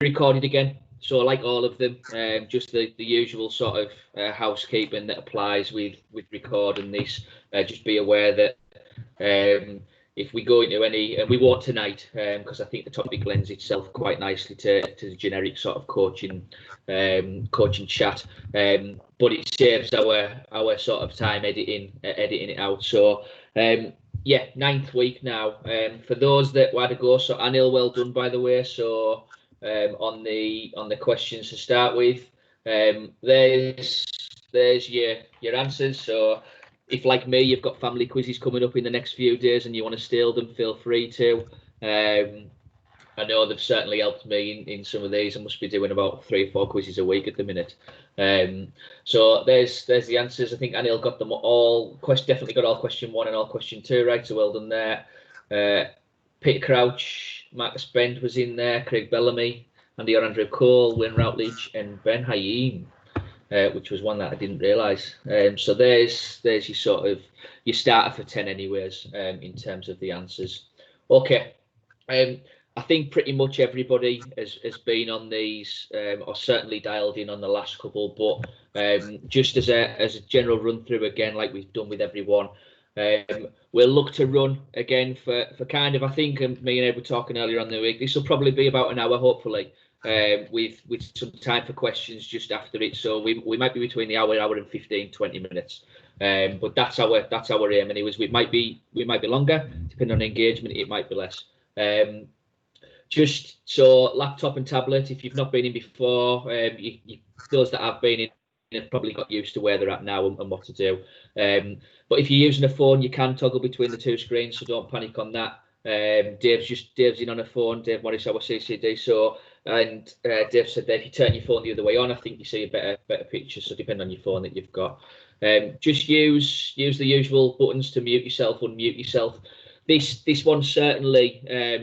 recorded again. So like all of them, just the usual sort of housekeeping that applies with recording this. Just be aware that if we go into any, and we won't tonight, because I think the topic lends itself quite nicely to the generic sort of coaching chat. But it saves our sort of time editing it out. So yeah, 9th week now. For those that had a go, so Anil, well done by the way. So on the questions to start with, there's your answers. So if, like me, you've got family quizzes coming up in the next few days and you want to steal them, feel free to. I know they've certainly helped me in some of these. I must be doing about 3 or 4 quizzes a week at the minute. So there's the answers. I think Anil got them all. Definitely got all question 1 and all question 2 right. So well done there. Peter Crouch, Marcus Bent was in there. Craig Bellamy, Andy or Andrew Cole, Wayne Routledge, and Ben Hayim. Which was one that I didn't realise. So there's your sort of your starter for 10 anyways, in terms of the answers. Okay. I think pretty much everybody has been on these, or certainly dialed in on the last couple, but just as a general run through again, like we've done with everyone, we'll look to run again for kind of, I think, me and Ed were talking earlier on the week, this will probably be about an hour, hopefully. With some time for questions just after it, so we might be between the hour and 15-20 minutes, but that's our aim. Anyways, we might be longer depending on engagement. It might be less. Just so laptop and tablet. If you've not been in before, those that have been in have probably got used to where they're at now and what to do. But if you're using a phone, you can toggle between the 2 screens, so don't panic on that. Dave's in on a phone. Dave Morris, our CCD. So. And Dave said that if you turn your phone the other way on, I think you see a better picture. So depend on your phone that you've got. Just use the usual buttons to mute yourself, unmute yourself. This one certainly,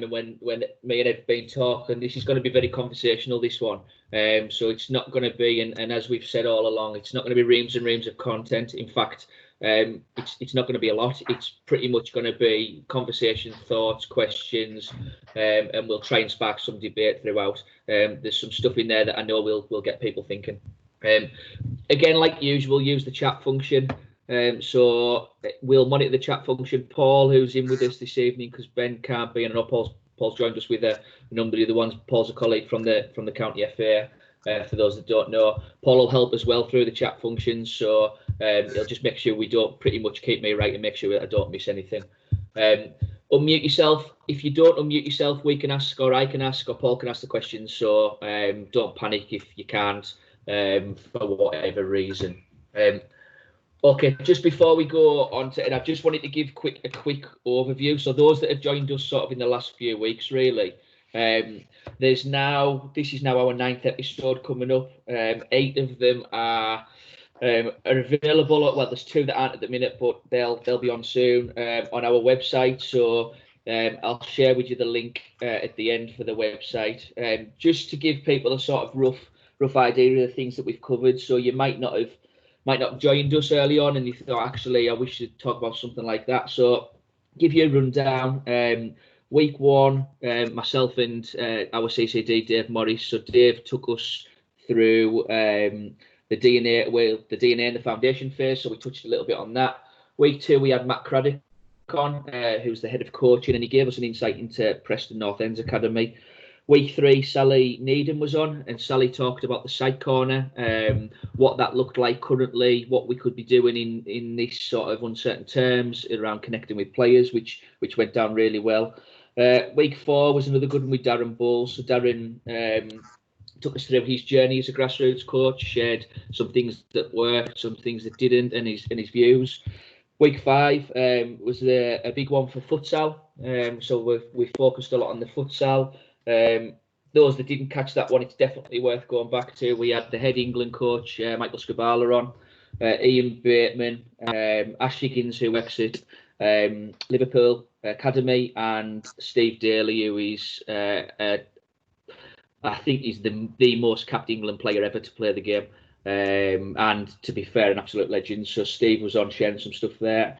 when me and Ed have been talking, this is going to be very conversational. This one, so it's not going to be, and as we've said all along, it's not going to be reams and reams of content. In fact, it's not going to be a lot. It's pretty much going to be conversation, thoughts, questions, and we'll try and spark some debate throughout. There's some stuff in there that I know will get people thinking. Again, like usual, use the chat function. So we'll monitor the chat function. Paul, who's in with us this evening, because Ben can't be, and I know Paul's joined us with a number of the other ones. Paul's a colleague from the County FA. For those that don't know, Paul will help as well through the chat functions. So he'll just make sure we don't pretty much keep me right and make sure I don't miss anything. Unmute yourself. If you don't unmute yourself, we can ask, or I can ask, or Paul can ask the questions. So don't panic if you can't, for whatever reason. Okay, just before we go on to it, I just wanted to give a quick overview. So those that have joined us sort of in the last few weeks, really, this is now our 9th episode coming up. 8 of them are available. Well, there's 2 that aren't at the minute, but they'll be on soon on our website. So I'll share with you the link at the end for the website, just to give people a sort of rough idea of the things that we've covered. So you might not have joined us early on and you thought, actually, I wish to talk about something like that. So give you a rundown. Week 1, myself and our CCD, Dave Morris. So Dave took us through the DNA and the foundation phase. So we touched a little bit on that. Week 2, we had Matt Craddock on, who's the head of coaching, and he gave us an insight into Preston North End's Academy. Week 3, Sally Needham was on, and Sally talked about the side corner, what that looked like currently, what we could be doing in this sort of uncertain terms around connecting with players, which went down really well. Week 4 was another good one with Darren Bowles. So Darren took us through his journey as a grassroots coach, shared some things that worked, some things that didn't, and his views. Week 5 was a big one for futsal. So we focused a lot on the futsal. Those that didn't catch that one, it's definitely worth going back to. We had the head England coach, Michael Scabala, on, Ian Bateman, Ash Higgins, who works at Liverpool Academy, and Steve Daly, who is, I think he's the most capped England player ever to play the game. And to be fair, an absolute legend. So Steve was on sharing some stuff there.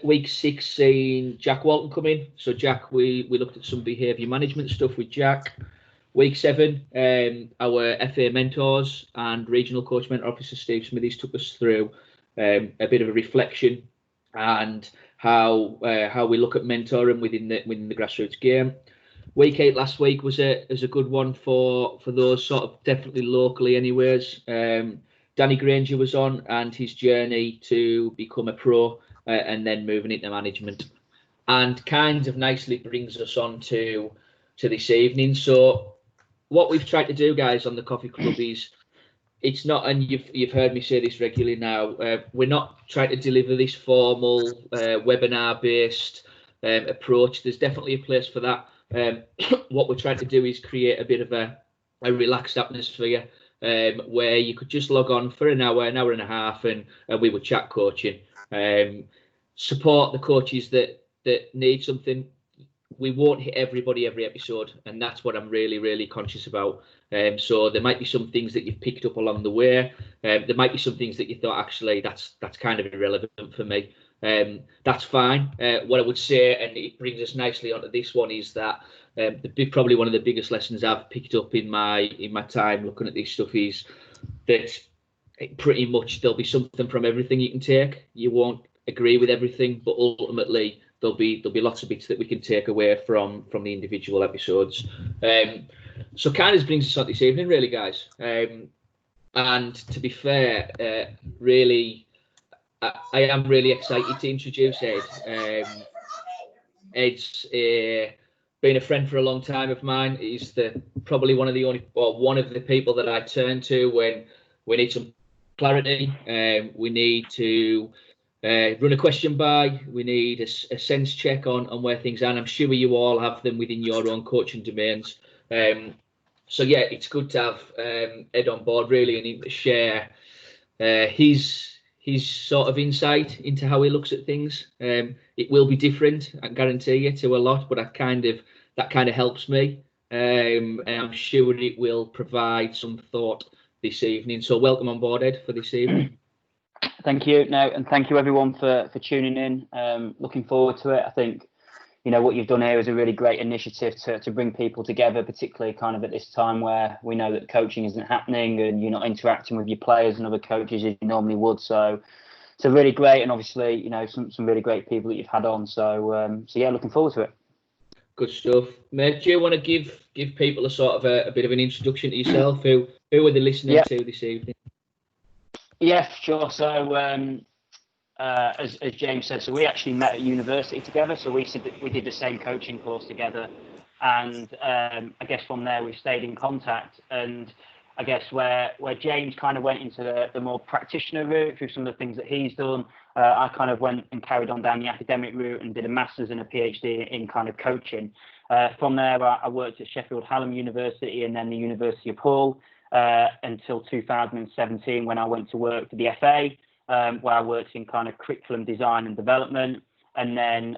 Week 6, seeing Jack Walton come in. So Jack, we looked at some behaviour management stuff with Jack. Week 7, our FA mentors and regional coach mentor officer Steve Smithies took us through a bit of a reflection and how we look at mentoring within the grassroots game. Week 8 last week was a good one for those sort of definitely locally anyways. Danny Granger was on and his journey to become a pro and then moving into management, and kind of nicely brings us on to this evening. So what we've tried to do, guys, on the Coffee Club is, it's not, and you've heard me say this regularly now, we're not trying to deliver this formal webinar based approach. There's definitely a place for that. What we're trying to do is create a bit of a relaxed atmosphere where you could just log on for an hour and a half, and we would chat coaching, support the coaches that need something. We won't hit everybody every episode, and that's what I'm really conscious about. So there might be some things that you've picked up along the way. There might be some things that you thought, actually, that's kind of irrelevant for me. That's fine. What I would say, and it brings us nicely onto this one, is that probably one of the biggest lessons I've picked up in my time looking at this stuff is that pretty much there'll be something from everything you can take. You won't agree with everything, but ultimately there'll be lots of bits that we can take away from the individual episodes. So kind of brings us on this evening, really, guys. And to be fair, really, I am really excited to introduce Ed. Ed's been a friend for a long time of mine. He's probably one of the people that I turn to when we need some clarity. We need to run a question by. We need a sense check on where things are. And I'm sure you all have them within your own coaching domains. So yeah, it's good to have Ed on board, really, and him to share his sort of insight into how he looks at things. It will be different, I guarantee you, to a lot, but that kind of helps me, and I'm sure it will provide some thought this evening. So welcome on board, Ed, for this evening. Thank you. No, and thank you everyone for tuning in. Looking forward to it. I think, you know, what you've done here is a really great initiative to bring people together, particularly kind of at this time where we know that coaching isn't happening and you're not interacting with your players and other coaches as you normally would. So really great, and obviously, you know, some really great people that you've had on. So yeah, looking forward to it. Good stuff, mate. Do you want to give people a sort of a bit of an introduction to yourself? Who are they listening to this evening? Yeah, sure. So as James said, so we actually met at university together. So we did the same coaching course together, and I guess from there we've stayed in contact. And I guess where James kind of went into the more practitioner route through some of the things that he's done, I kind of went and carried on down the academic route and did a master's and a PhD in kind of coaching. From there, I worked at Sheffield Hallam University and then the University of Hull until 2017, when I went to work for the FA, where I worked in kind of curriculum design and development. And then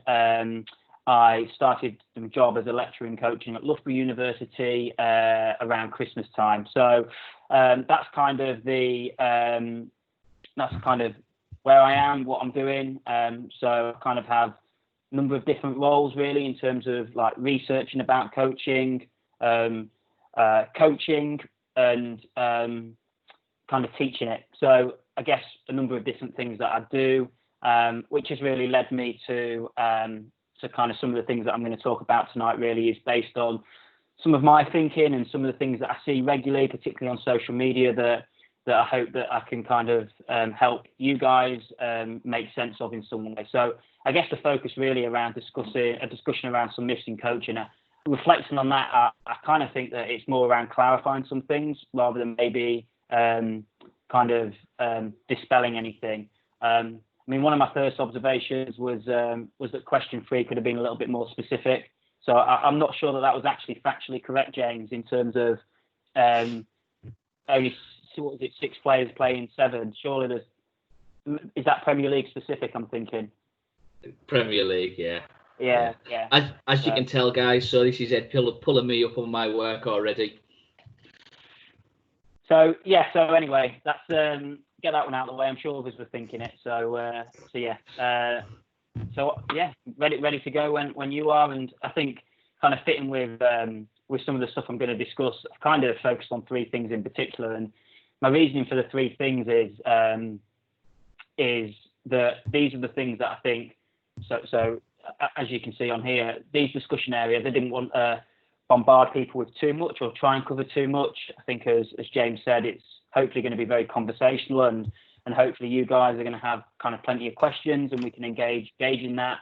I started a job as a lecturer in coaching at Loughborough University around Christmas time. So that's kind of where I am, what I'm doing. So I kind of have a number of different roles, really, in terms of like researching about coaching, coaching, and kind of teaching it. So I guess a number of different things that I do, which has really led me to kind of some of the things that I'm going to talk about tonight, really is based on some of my thinking and some of the things that I see regularly, particularly on social media, that I hope that I can kind of help you guys make sense of in some way. So I guess the focus really around a discussion around some myths in coaching. Reflecting on that, I kind of think that it's more around clarifying some things rather than maybe kind of dispelling anything. I mean, one of my first observations was that question 3 could have been a little bit more specific. So I'm not sure that was actually factually correct, James, in terms of only, what was it, 6 players playing 7. Surely is that Premier League specific, I'm thinking? Premier League, yeah. Yeah. As you can tell, guys, so this is Ed pulling me up on my work already. So anyway, that's get that one out of the way. I'm sure others were thinking it. So yeah, ready to go when you are. And I think kind of fitting with some of the stuff I'm going to discuss, I've kind of focused on three things in particular, and my reasoning for the three things is that these are the things that I think. So as you can see on here, these discussion areas, I didn't want to bombard people with too much or try and cover too much. I think, as James said, it's hopefully going to be very conversational, and hopefully you guys are going to have kind of plenty of questions and we can engage in that.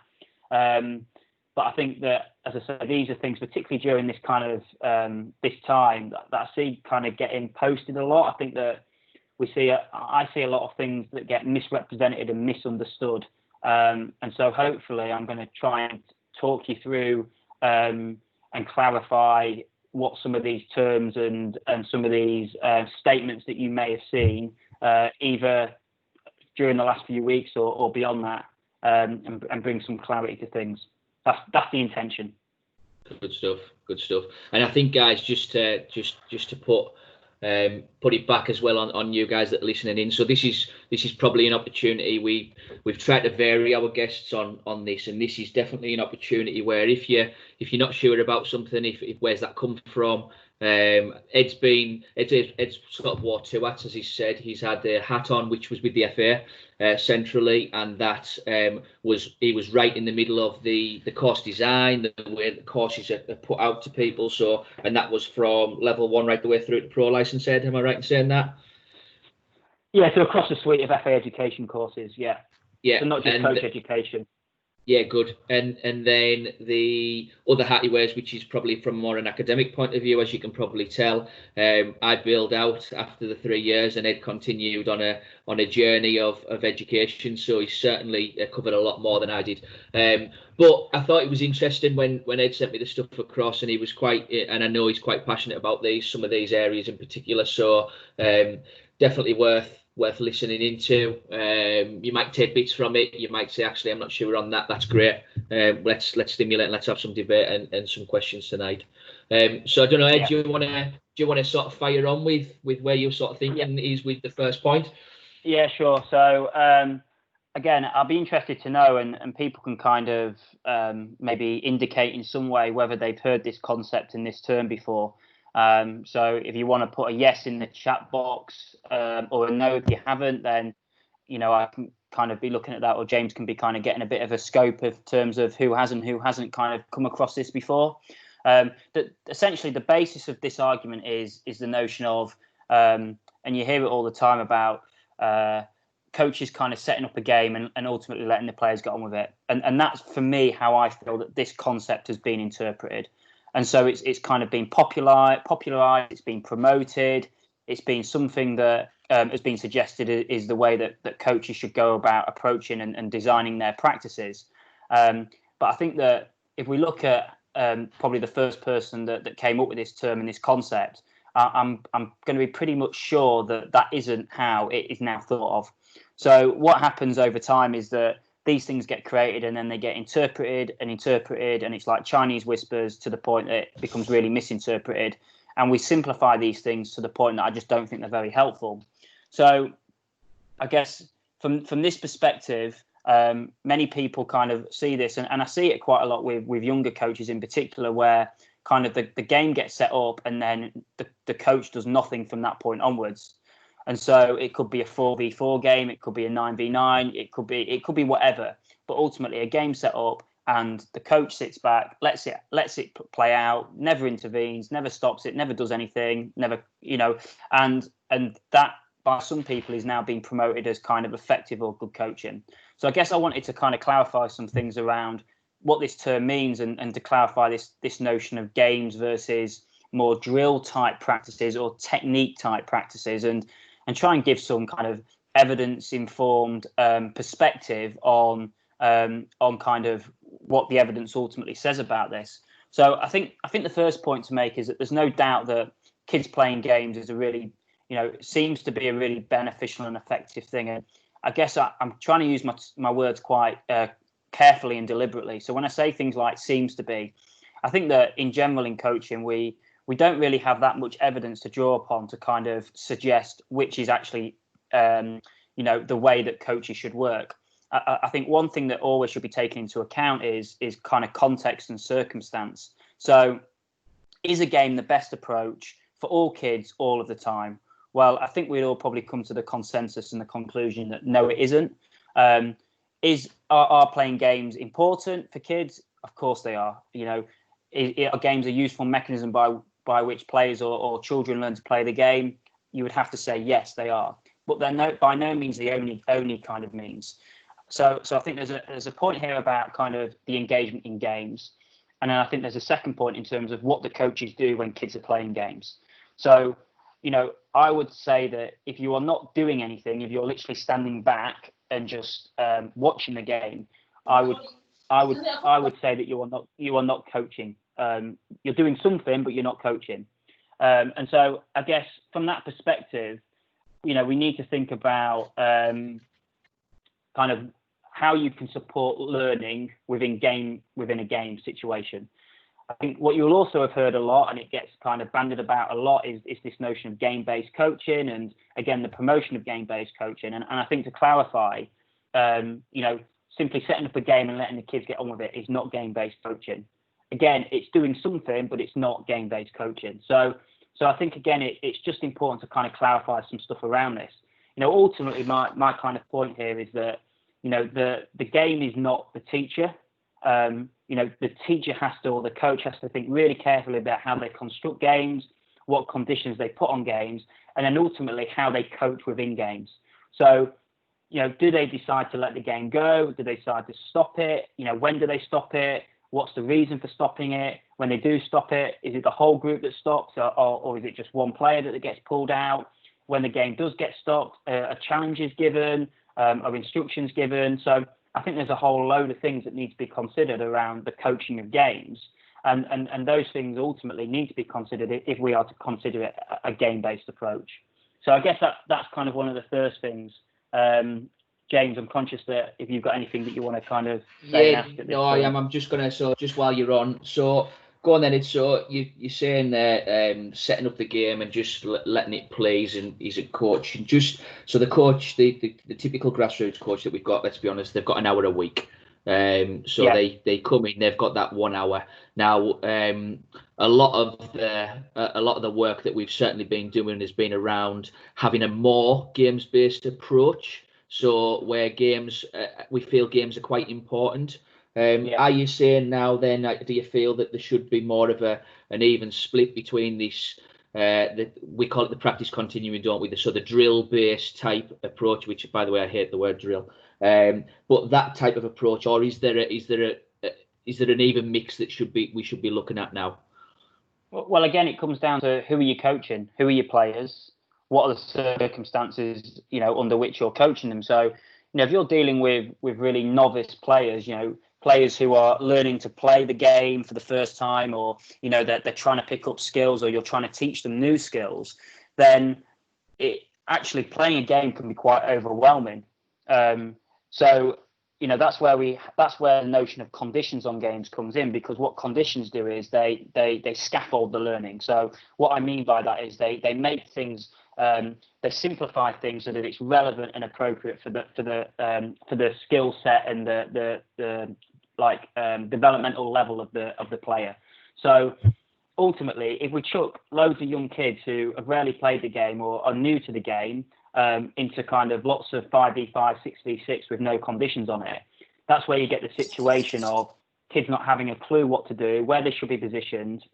But I think that, as I said, these are things, particularly during this kind of this time, that I see kind of getting posted a lot. I think that I see a lot of things that get misrepresented and misunderstood. And so hopefully I'm going to try and talk you through and clarify what some of these terms and some of these statements that you may have seen either during the last few weeks or beyond that, and bring some clarity to things. That's the intention. Good stuff. And I think, guys, just to put it back as well on you guys that are listening in. So this is probably an opportunity. We've tried to vary our guests on this, and this is definitely an opportunity where if you're not sure about something, if where's that come from. Ed's sort of wore two hats, as he said. He's had a hat on which was with the FA centrally, and that he was right in the middle of the course design, the way the courses are put out to people. So, and that was from level 1 right the way through to pro licence. Ed, am I right in saying that? Yeah, so across the suite of FA education courses. Yeah. So not just coach education. Yeah, good. And then the other hat he wears, which is probably from more an academic point of view, as you can probably tell. I bailed out after the 3 years, and Ed continued on a journey of education. So he certainly covered a lot more than I did. But I thought it was interesting when Ed sent me the stuff across, and he was and I know he's quite passionate about some of these areas in particular. So definitely worth listening into. You might take bits from it. You might say, actually, I'm not sure on that. That's great. Let's stimulate and let's have some debate and some questions tonight. So I don't know, Ed, do you want to sort of fire on with where you're sort of thinking is with the first point? Yeah, sure. So again, I'll be interested to know, and people can kind of maybe indicate in some way whether they've heard this concept and this term before. So if you want to put a yes in the chat box or a no if you haven't, then I can kind of be looking at that, or James can be kind of getting a bit of a scope of terms of who hasn't kind of come across this before. That essentially the basis of this argument is the notion of, and you hear it all the time about coaches kind of setting up a game and ultimately letting the players get on with it. And that's, for me, how I feel that this concept has been interpreted. And so it's kind of been popularized, it's been promoted, it's been something that has been suggested is the way that coaches should go about approaching and designing their practices. But I think that if we look at probably the first person that came up with this term and this concept, I'm going to be pretty much sure that isn't how it is now thought of. So what happens over time is that these things get created and then they get interpreted, and it's like Chinese whispers to the point that it becomes really misinterpreted. And we simplify these things to the point that I just don't think they're very helpful. So I guess from this perspective, many people kind of see this, and I see it quite a lot with younger coaches in particular, where kind of the game gets set up and then the coach does nothing from that point onwards. And so it could be a 4v4 game, it could be a 9v9, it could be whatever. But ultimately, a game set up and the coach sits back, lets it play out, never intervenes, never stops it, never does anything, never, and that by some people is now being promoted as kind of effective or good coaching. So I guess I wanted to kind of clarify some things around what this term means and to clarify this notion of games versus more drill type practices or technique type practices, and try and give some kind of evidence informed perspective on kind of what the evidence ultimately says about this. So I think the first point to make is that there's no doubt that kids playing games is a really, seems to be a really beneficial and effective thing. And I guess I'm trying to use my words quite carefully and deliberately. So when I say things like seems to be, I think that in general in coaching, we don't really have that much evidence to draw upon to kind of suggest which is actually, the way that coaches should work. I think one thing that always should be taken into account is kind of context and circumstance. So is a game the best approach for all kids all of the time? Well, I think we'd all probably come to the consensus and the conclusion that no, it isn't. Are playing games important for kids? Of course they are. Are games a useful mechanism by which players or children learn to play the game? You would have to say yes, they are. But they're by no means the only kind of means. So I think there's a point here about kind of the engagement in games, and then I think there's a second point in terms of what the coaches do when kids are playing games. So, I would say that if you are not doing anything, if you're literally standing back and just watching the game, I would say that you are not coaching. You're doing something, but you're not coaching. And so I guess from that perspective, we need to think about kind of how you can support learning within a game situation. I think what you'll also have heard a lot, and it gets kind of bandied about a lot, is this notion of game-based coaching, and again the promotion of game-based coaching. And I think to clarify, simply setting up a game and letting the kids get on with it is not game-based coaching. Again, it's doing something, but it's not game-based coaching. So I think again it's just important to kind of clarify some stuff around this. Ultimately my kind of point here is that the game is not the teacher. The teacher or the coach has to think really carefully about how they construct games, what conditions they put on games, and then ultimately how they coach within games. So, do they decide to let the game go? Do they decide to stop it? When do they stop it? What's the reason for stopping it? When they do stop it, is it the whole group that stops, or is it just one player that gets pulled out? When the game does get stopped, a challenge is given, or instructions given. So I think there's a whole load of things that need to be considered around the coaching of games. And those things ultimately need to be considered if we are to consider it a game-based approach. So I guess that's kind of one of the first things. James, I'm conscious that if you've got anything that you want to kind of say and ask at this point. I am. I'm just going to, so just while you're on, so go on then. So you're saying there, setting up the game and just letting it play, and he's a coach. And just so the coach, the typical grassroots coach that we've got, let's be honest, they've got an hour a week. They come in, they've got that 1 hour. Now, a lot of the work that we've certainly been doing has been around having a more games-based approach. So where games, we feel games are quite important. Are you saying now then, do you feel that there should be more of an even split between this, we call it the practice continuing, don't we? So the drill-based type approach, which by the way, I hate the word drill, but that type of approach, or is there an even mix that we should be looking at now? Well, again, it comes down to who are you coaching, who are your players, what are the circumstances, under which you're coaching them. So, if you're dealing with really novice players, players who are learning to play the game for the first time, or, they're trying to pick up skills, or you're trying to teach them new skills, then actually playing a game can be quite overwhelming. So, that's where the notion of conditions on games comes in, because what conditions do is they scaffold the learning. So what I mean by that is they make things, they simplify things so that it's relevant and appropriate for the skill set and the developmental level of the player. So ultimately, if we chuck loads of young kids who have rarely played the game or are new to the game into kind of lots of 5v5, 6v6 with no conditions on it, that's where you get the situation of kids not having a clue what to do, where they should be positioned.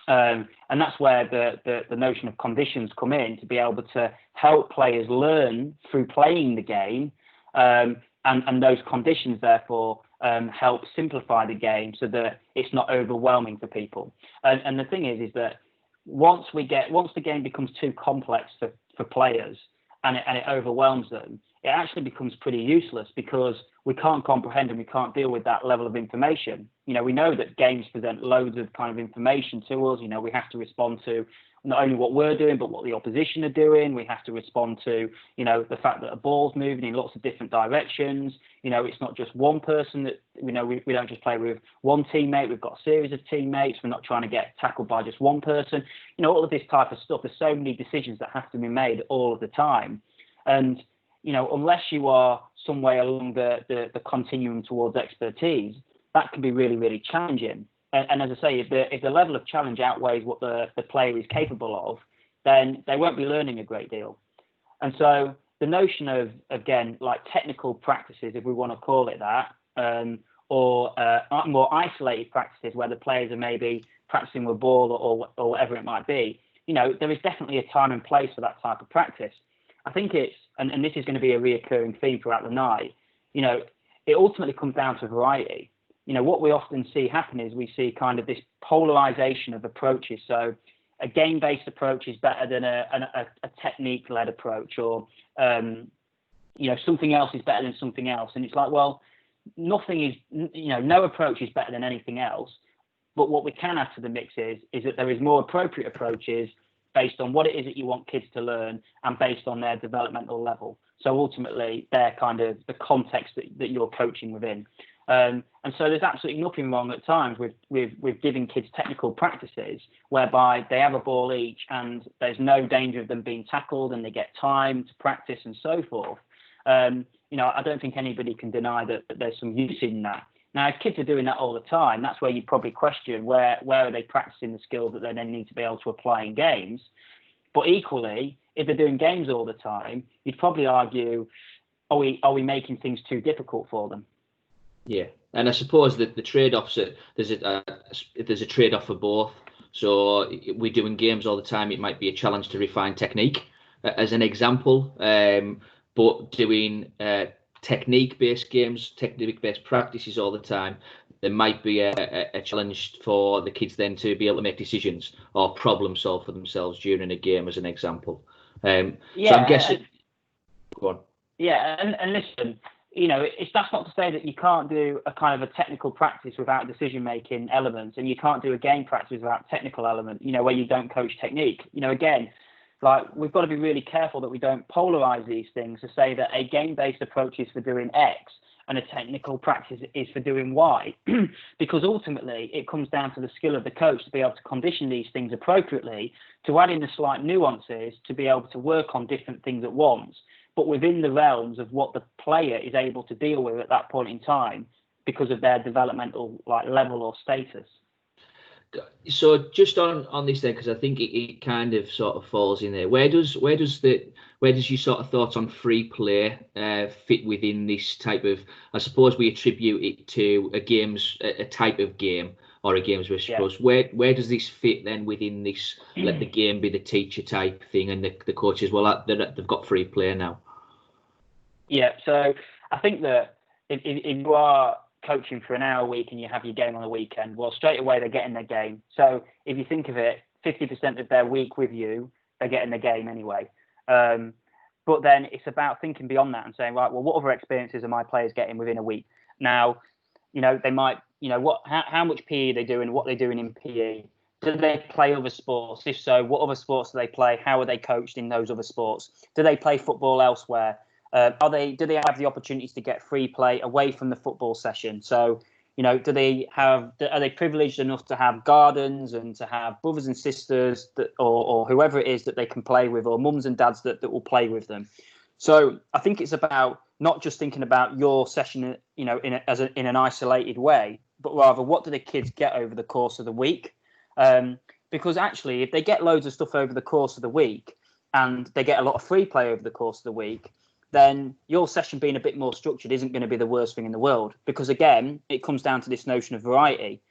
And that's where the notion of conditions come in, to be able to help players learn through playing the game. And those conditions, therefore, help simplify the game so that it's not overwhelming for people. And the thing is that once the game becomes too complex for players and it overwhelms them, it actually becomes pretty useless, because we can't comprehend and we can't deal with that level of information. We know that games present loads of kind of information to us. We have to respond to not only what we're doing, but what the opposition are doing. We have to respond to, the fact that a ball's moving in lots of different directions. It's not just one person that, we don't just play with one teammate. We've got a series of teammates. We're not trying to get tackled by just one person. All of this type of stuff. There's so many decisions that have to be made all of the time. And, unless you are some way along the continuum towards expertise, that can be really, really challenging. and as I say, if the level of challenge outweighs what the player is capable of, then they won't be learning a great deal. And so the notion of, again, like technical practices, if we want to call it that, or more isolated practices where the players are maybe practicing with ball or whatever it might be, there is definitely a time and place for that type of practice. I think it's, and this is going to be a reoccurring theme throughout the night, it ultimately comes down to variety. What we often see happen is we see kind of this polarization of approaches. So a game-based approach is better than a technique-led approach, or something else is better than something else. And it's like, well, nothing is, no approach is better than anything else. But what we can add to the mix is that there is more appropriate approaches based on what it is that you want kids to learn and based on their developmental level. So ultimately, they're kind of the context that you're coaching within. And so there's absolutely nothing wrong at times with giving kids technical practices whereby they have a ball each and there's no danger of them being tackled and they get time to practice and so forth. I don't think anybody can deny that there's some use in that. Now, if kids are doing that all the time, that's where you probably question where are they practicing the skills that they then need to be able to apply in games. But equally, if they're doing games all the time, you'd probably argue, are we making things too difficult for them? Yeah, and I suppose that the trade-offs, there's a trade-off for both. So we're doing games all the time. It might be a challenge to refine technique, as an example. But doing technique-based games, technique-based practices all the time, there might be a challenge for the kids then to be able to make decisions or problem solve for themselves during a game, as an example. So I'm guessing. Go on. Yeah, and listen. That's not to say that you can't do a kind of a technical practice without decision-making elements, and you can't do a game practice without technical element, where you don't coach technique. Again, like, we've got to be really careful that we don't polarize these things to say that a game-based approach is for doing X and a technical practice is for doing Y, because ultimately it comes down to the skill of the coach to be able to condition these things appropriately, to add in the slight nuances, to be able to work on different things at once, but within the realms of what the player is able to deal with at that point in time because of their developmental level or status. So just on this then, because I think it kind of sort of falls in there. Where does your sort of thoughts on free play fit within this type of? I suppose we attribute it to a type of game or a games where suppose. Where does this fit then within this? Let the game be the teacher type thing, and the coaches, well, they've got free play now. Yeah, so I think that if you are coaching for an hour a week and you have your game on the weekend, well, straight away they're getting their game. So if you think of it, 50% of their week with you, they're getting the game anyway. But then it's about thinking beyond that and saying, right, well, what other experiences are my players getting within a week? Now, they might, how much PE are they doing, what they're doing in PE? Do they play other sports? If so, what other sports do they play? How are they coached in those other sports? Do they play football elsewhere? Do they have the opportunities to get free play away from the football session? So, are they privileged enough to have gardens and to have brothers and sisters or whoever it is that they can play with, or mums and dads that will play with them? So I think it's about not just thinking about your session, in an isolated way, but rather what do the kids get over the course of the week? Because actually, if they get loads of stuff over the course of the week and they get a lot of free play over the course of the week, then your session being a bit more structured isn't going to be the worst thing in the world, because again, it comes down to this notion of variety.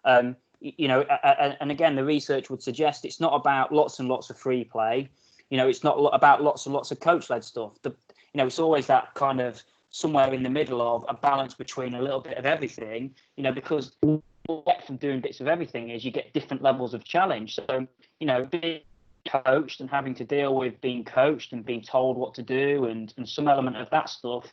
And again, the research would suggest it's not about lots and lots of free play. It's not about lots and lots of coach-led stuff. It's always that kind of somewhere in the middle of a balance between a little bit of everything, because what you get from doing bits of everything is you get different levels of challenge. So, being coached and having to deal with being coached and being told what to do and some element of that stuff,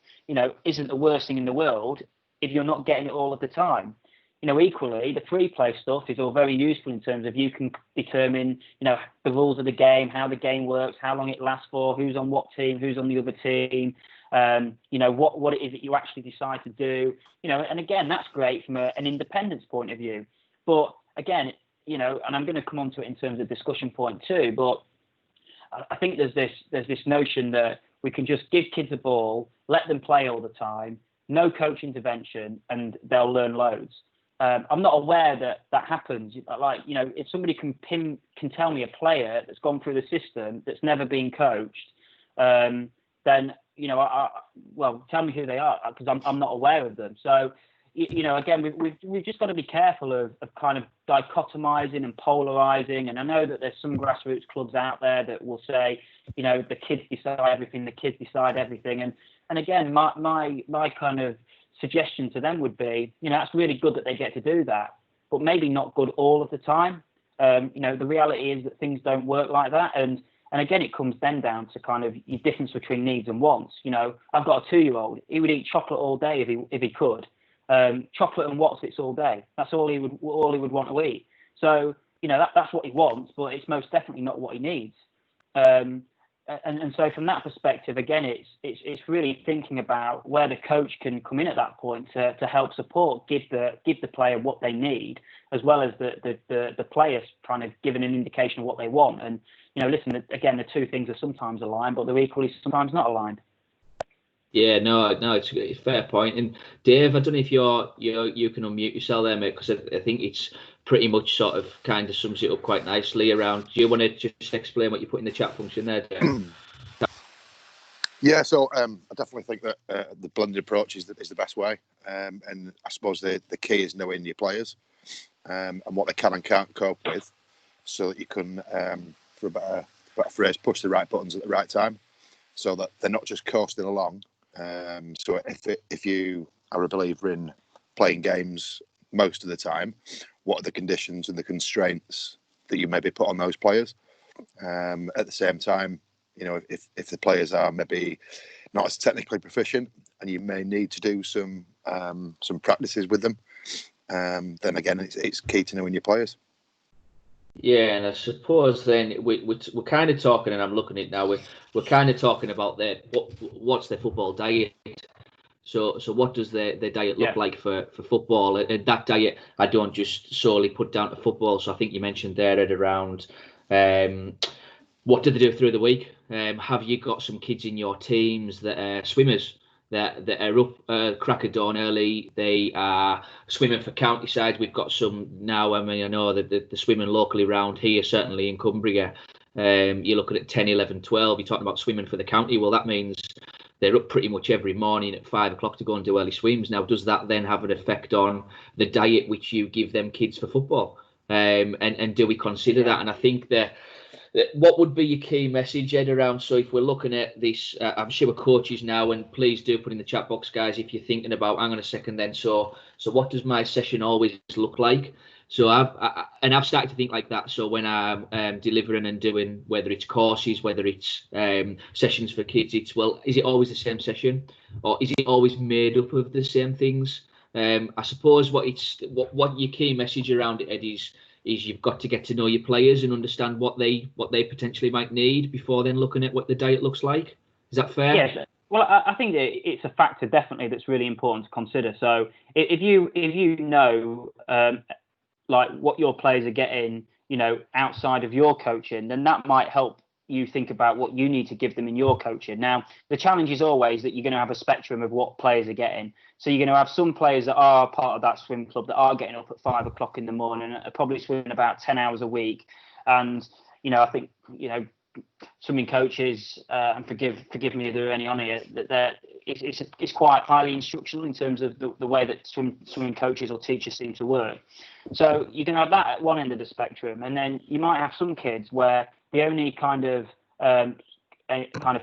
isn't the worst thing in the world if you're not getting it all of the time. Equally, the free play stuff is all very useful in terms of you can determine, the rules of the game, how the game works, how long it lasts for, who's on what team, who's on the other team, what it is that you actually decide to do, and again, that's great from an independence point of view. But again, and I'm going to come on to it in terms of discussion point too, but I think there's this notion that we can just give kids a ball, let them play all the time, no coach intervention, and they'll learn loads. I'm not aware that happens. Like, you know, if somebody can tell me a player that's gone through the system that's never been coached, then, you know, well, tell me who they are, because I'm not aware of them. So, you know, again, we've just got to be careful of kind of dichotomizing and polarizing. And I know that there's some grassroots clubs out there that will say, you know, the kids decide everything, the kids decide everything. And again, my kind of suggestion to them would be, you know, that's really good that they get to do that, but maybe not good all of the time. You know, the reality is that things don't work like that. And again, it comes then down to kind of your difference between needs and wants. You know, I've got a 2-year-old. He would eat chocolate all day if he could. Chocolate and Wotsits all day. That's all he would want to eat. So, you know, that's what he wants, but it's most definitely not what he needs. And so from that perspective, again, it's really thinking about where the coach can come in at that point to help support, give the player what they need, as well as the players kind of giving an indication of what they want. And, you know, listen, again, the two things are sometimes aligned, but they're equally sometimes not aligned. Yeah, no, it's a fair point. And Dave, I don't know if you can unmute yourself there, mate, because I think it's pretty much sort of kind of sums it up quite nicely around. Do you want to just explain what you put in the chat function there, Dave? Yeah, so I definitely think that the blended approach is the best way. And I suppose the key is knowing your players and what they can and can't cope with, so that you can, for a better phrase, push the right buttons at the right time, so that they're not just coasting along. So if you are a believer in playing games most of the time, what are the conditions and the constraints that you maybe put on those players? At the same time, you know, if the players are maybe not as technically proficient and you may need to do some practices with them, then again, it's key to knowing your players. Yeah, and I suppose then we're kind of talking, and I'm looking at it now. We're kind of talking about what's their football diet. So what does their diet look like for football? And that diet, I don't just solely put down to football. So I think you mentioned there at around what do they do through the week? Have you got some kids in your teams that are swimmers? That are up crack of dawn early. They are swimming for county sides. We've got some now. I mean, I know that the swimming locally around here, certainly in Cumbria. You're looking at 10, 11, 12. You're talking about swimming for the county. Well, that means they're up pretty much every morning at 5 o'clock to go and do early swims. Now, does that then have an effect on the diet which you give them kids for football? And do we consider that? And I think that what would be your key message, Ed, around? So if we're looking at this, I'm sure we're coaches now, and please do put in the chat box, guys, if you're thinking about, hang on a second then, so what does my session always look like? So I've started to think like that. So when I'm delivering and doing, whether it's courses, whether it's sessions for kids, is it always the same session, or is it always made up of the same things? I suppose what your key message around it, Ed, is you've got to get to know your players and understand what they potentially might need before then looking at what the diet looks like. Is that fair? Yes. Well, I think it's a factor definitely that's really important to consider. So if you know like what your players are getting, you know, outside of your coaching, then that might help you think about what you need to give them in your coaching. Now, the challenge is always that you're going to have a spectrum of what players are getting. So you're going to have some players that are part of that swim club that are getting up at 5 o'clock in the morning, are probably swimming about 10 hours a week. And, you know, I think, you know, swimming coaches, and forgive me if there are any on here, that it's quite highly instructional in terms of the way that swimming coaches or teachers seem to work. So you can have that at one end of the spectrum, and then you might have some kids where the only kind of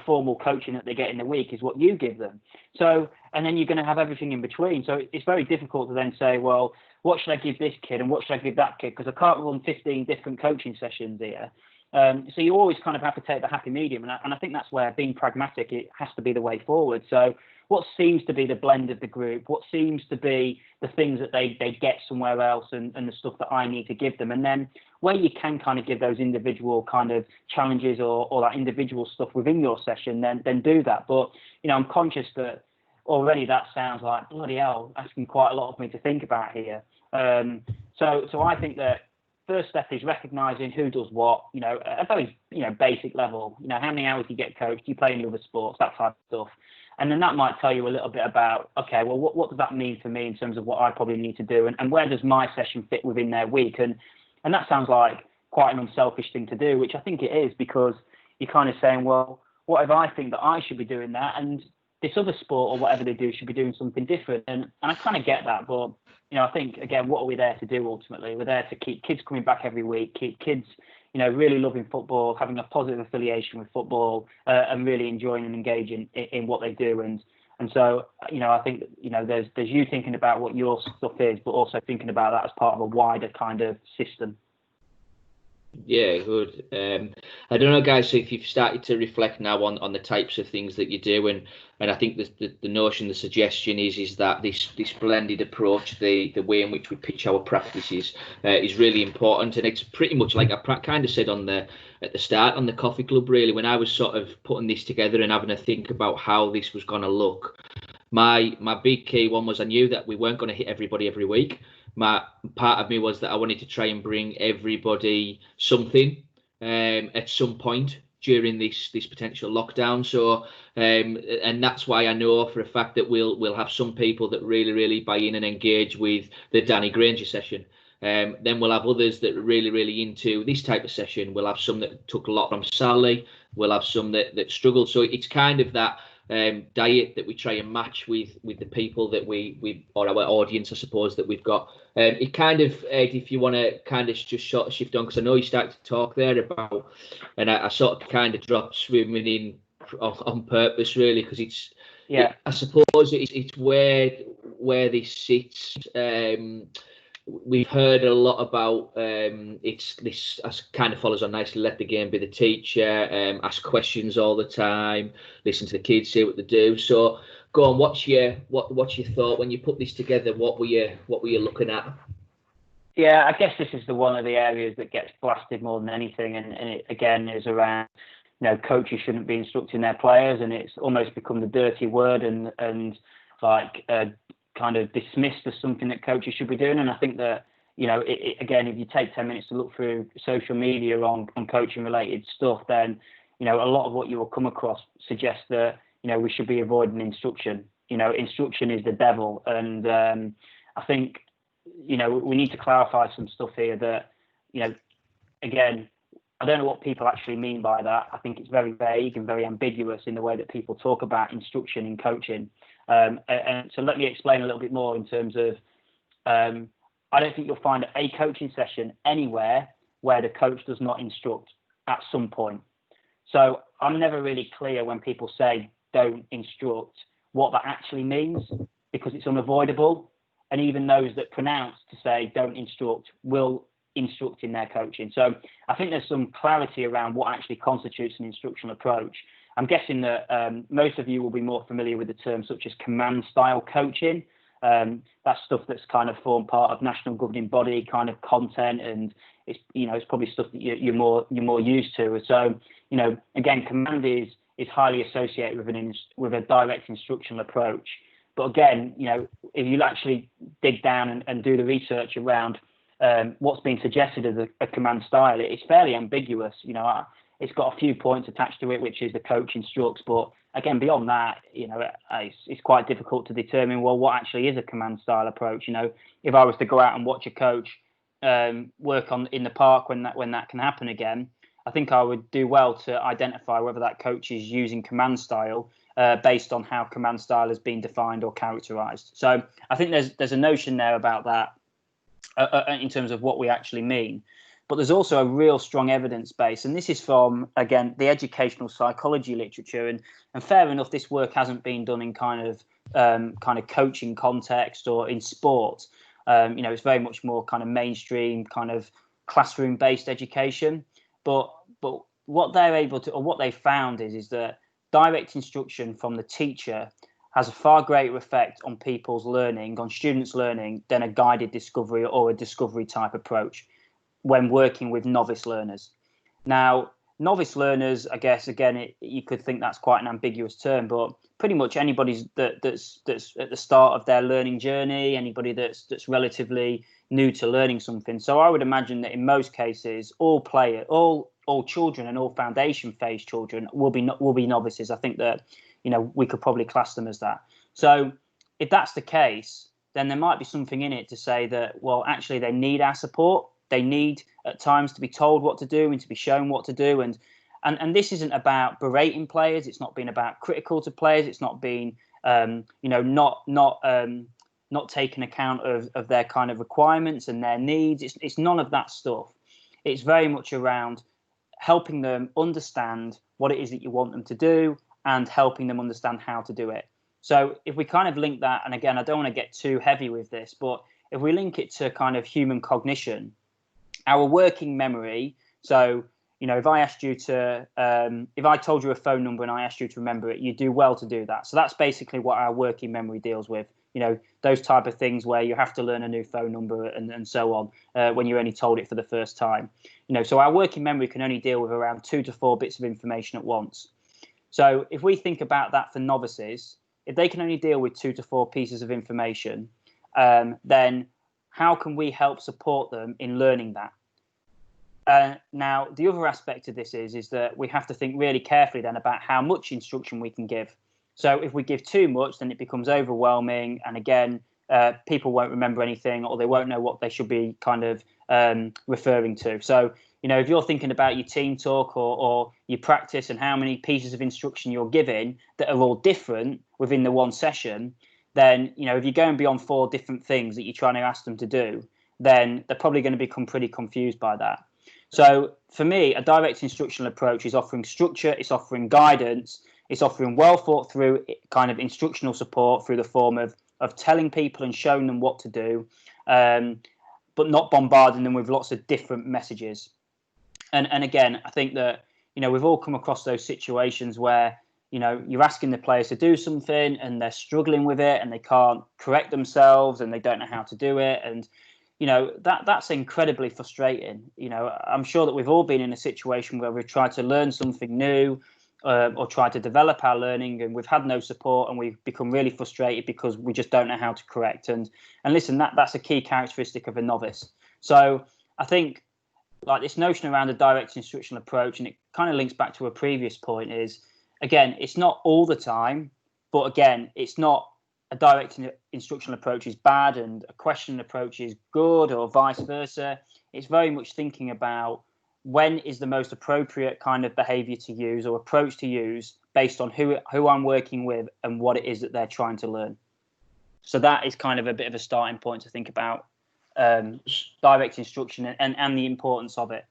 formal coaching that they get in the week is what you give them. So, and then you're going to have everything in between. So it's very difficult to then say, well, what should I give this kid and what should I give that kid? Because I can't run 15 different coaching sessions here. So you always kind of have to take the happy medium. And I think that's where being pragmatic, it has to be the way forward. So what seems to be the blend of the group, what seems to be the things that they get somewhere else, and the stuff that I need to give them. And then where you can kind of give those individual kind of challenges or that individual stuff within your session, then do that. But, you know, I'm conscious that already that sounds like, bloody hell, asking quite a lot of me to think about here. So I think that first step is recognising who does what, at a very, basic level. How many hours do you get coached? Do you play any other sports? That type of stuff. And then that might tell you a little bit about, okay, well, what does that mean for me in terms of what I probably need to do, and where does my session fit within their week? And that sounds like quite an unselfish thing to do, which I think it is, because you're kind of saying, well, what if I think that I should be doing that, and this other sport or whatever they do should be doing something different? And I kind of get that, but I think, again, what are we there to do ultimately? We're there to keep kids coming back every week, keep kids, really loving football, having a positive affiliation with football, and really enjoying and engaging in what they do. And so, I think, there's you thinking about what your stuff is, but also thinking about that as part of a wider kind of system. Yeah, good. I don't know, guys, so if you've started to reflect now on the types of things that you do, and I think the notion, the suggestion is that this blended approach, the way in which we pitch our practices, is really important. And it's pretty much like I kind of said at the start on the coffee club, really, when I was sort of putting this together and having a think about how this was going to look. My big key one was I knew that we weren't going to hit everybody every week. My part of me was that I wanted to try and bring everybody something at some point during this potential lockdown. So and that's why I know for a fact that we'll have some people that really buy in and engage with the Danny Granger session. Then we'll have others that are really into this type of session. We'll have some that took a lot from Sally. We'll have some that struggled. So it's kind of that diet that we try and match with the people that we or our audience, I suppose, that we've got. It kind of, Ed, if you want to kind of just sort of shift on, because I know you started to talk there about, and I sort of kind of dropped swimming in on purpose, really, because it's, yeah, I suppose it's where this sits. We've heard a lot about it's this kind of follows on nicely. Let the game be the teacher. Ask questions all the time. Listen to the kids, see what they do. So go on. What's your thought when you put this together? What were you looking at? Yeah, I guess this is one of the areas that gets blasted more than anything, and it again is around, coaches shouldn't be instructing their players, and it's almost become the dirty word and like kind of dismissed as something that coaches should be doing. And I think that, again, if you take 10 minutes to look through social media on coaching related stuff, then, a lot of what you will come across suggests that, we should be avoiding instruction. Instruction is the devil. And I think, we need to clarify some stuff here that, again, I don't know what people actually mean by that. I think it's very vague and very ambiguous in the way that people talk about instruction in coaching. And so let me explain a little bit more in terms of, I don't think you'll find a coaching session anywhere where the coach does not instruct at some point. So I'm never really clear when people say don't instruct what that actually means, because it's unavoidable. And even those that pronounce to say don't instruct will instruct in their coaching. So I think there's some clarity around what actually constitutes an instructional approach. I'm guessing that most of you will be more familiar with the terms such as command style coaching. That's stuff that's kind of formed part of national governing body kind of content, and it's probably stuff that you're more used to. So again, command is highly associated with a direct instructional approach. But again, if you actually dig down and do the research around what's been suggested as a command style, it's fairly ambiguous. It's got a few points attached to it, which is the coach instructs. But again, beyond that, it's quite difficult to determine, well, what actually is a command style approach. If I was to go out and watch a coach work in the park when that can happen again, I think I would do well to identify whether that coach is using command style based on how command style has been defined or characterized. So I think there's a notion there about that in terms of what we actually mean. But there's also a real strong evidence base, and this is from, again, the educational psychology literature. And fair enough, this work hasn't been done in kind of coaching context or in sport. It's very much more kind of mainstream, kind of classroom-based education. But what they're able to, or what they found is that direct instruction from the teacher has a far greater effect on people's learning, on students' learning, than a guided discovery or a discovery type approach when working with novice learners. Now, novice learners, I guess, again, you could think that's quite an ambiguous term, but pretty much anybody that's at the start of their learning journey, anybody that's relatively new to learning something. So I would imagine that in most cases, all children and all foundation phase children will be novices. I think that, we could probably class them as that. So if that's the case, then there might be something in it to say that, well, actually they need our support. They need at times to be told what to do and to be shown what to do. And this isn't about berating players. It's not being about critical to players. It's not being, not taking account of their kind of requirements and their needs. It's none of that stuff. It's very much around helping them understand what it is that you want them to do and helping them understand how to do it. So if we kind of link that, and again, I don't want to get too heavy with this, but if we link it to kind of human cognition, our working memory. So, if I asked you to, if I told you a phone number and I asked you to remember it, you do well to do that. So that's basically what our working memory deals with. Those type of things where you have to learn a new phone number and so on when you're only told it for the first time. So our working memory can only deal with around 2 to 4 bits of information at once. So if we think about that for novices, if they can only deal with 2 to 4 pieces of information, then how can we help support them in learning that? Now, the other aspect of this is that we have to think really carefully then about how much instruction we can give. So if we give too much, then it becomes overwhelming. And again, people won't remember anything, or they won't know what they should be kind of referring to. So, if you're thinking about your team talk or your practice and how many pieces of instruction you're giving that are all different within the one session, then, if you're going beyond 4 different things that you're trying to ask them to do, then they're probably going to become pretty confused by that. So for me, a direct instructional approach is offering structure, it's offering guidance, it's offering well thought through kind of instructional support through the form of telling people and showing them what to do, but not bombarding them with lots of different messages. And again, I think that, we've all come across those situations where, you're asking the players to do something and they're struggling with it and they can't correct themselves and they don't know how to do it. And, that's incredibly frustrating. I'm sure that we've all been in a situation where we've tried to learn something new or tried to develop our learning and we've had no support and we've become really frustrated because we just don't know how to correct. And listen, that's a key characteristic of a novice. So I think like this notion around a direct instructional approach, and it kind of links back to a previous point, is, again, it's not all the time, but again, it's not a direct instructional approach is bad and a question approach is good or vice versa. It's very much thinking about when is the most appropriate kind of behavior to use or approach to use based on who I'm working with and what it is that they're trying to learn. So that is kind of a bit of a starting point to think about direct instruction and the importance of it.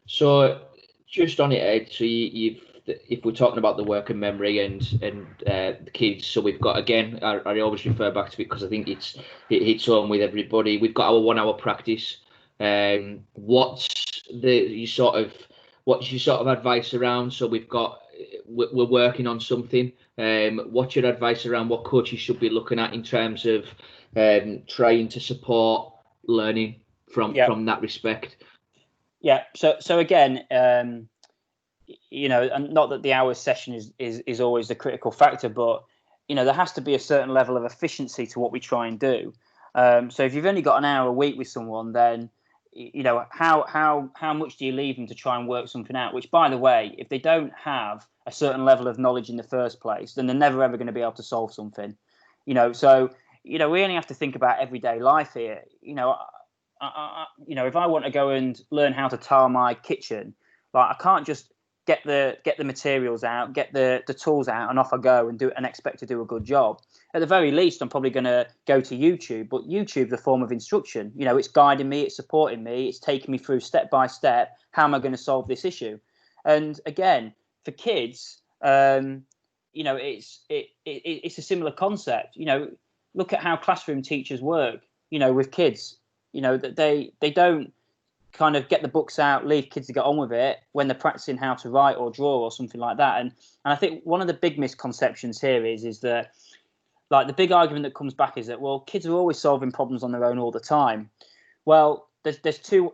So just on it, Ed, so if we're talking about the working memory and the kids, so we've got, again, I always refer back to it because I think it hits home with everybody. We've got our 1 hour practice. What's your sort of advice around? So we're working on something. What's your advice around what coaches should be looking at in terms of trying to support learning from that respect? Yeah. So again, and not that the hours session is always the critical factor, but there has to be a certain level of efficiency to what we try and do. So if you've only got an hour a week with someone, then how much do you leave them to try and work something out? Which, by the way, if they don't have a certain level of knowledge in the first place, then they're never ever going to be able to solve something. So we only have to think about everyday life here. If I want to go and learn how to tile my kitchen, like I can't just get the materials out, get the tools out, and off I go and do and expect to do a good job. At the very least, I'm probably going to go to YouTube. But YouTube's a form of instruction. It's guiding me, it's supporting me, it's taking me through step by step. How am I going to solve this issue? And again, for kids, it's a similar concept. Look at how classroom teachers work. With kids. That they don't kind of get the books out, leave kids to get on with it when they're practicing how to write or draw or something like that. And I think one of the big misconceptions here is that, like, the big argument that comes back is that, well, kids are always solving problems on their own all the time. Well, there's two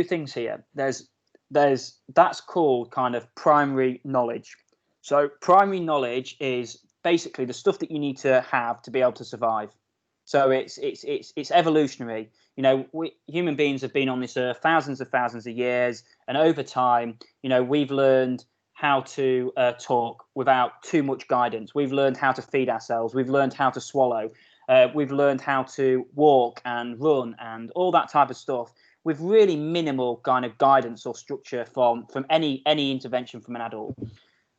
things here. There's that's called kind of primary knowledge. So primary knowledge is basically the stuff that you need to have to be able to survive. So it's evolutionary. You know, human beings have been on this earth thousands of years, and over time, you know, we've learned how to talk without too much guidance. We've learned how to feed ourselves. We've learned how to swallow. We've learned how to walk and run and all that type of stuff with really minimal kind of guidance or structure from any intervention from an adult.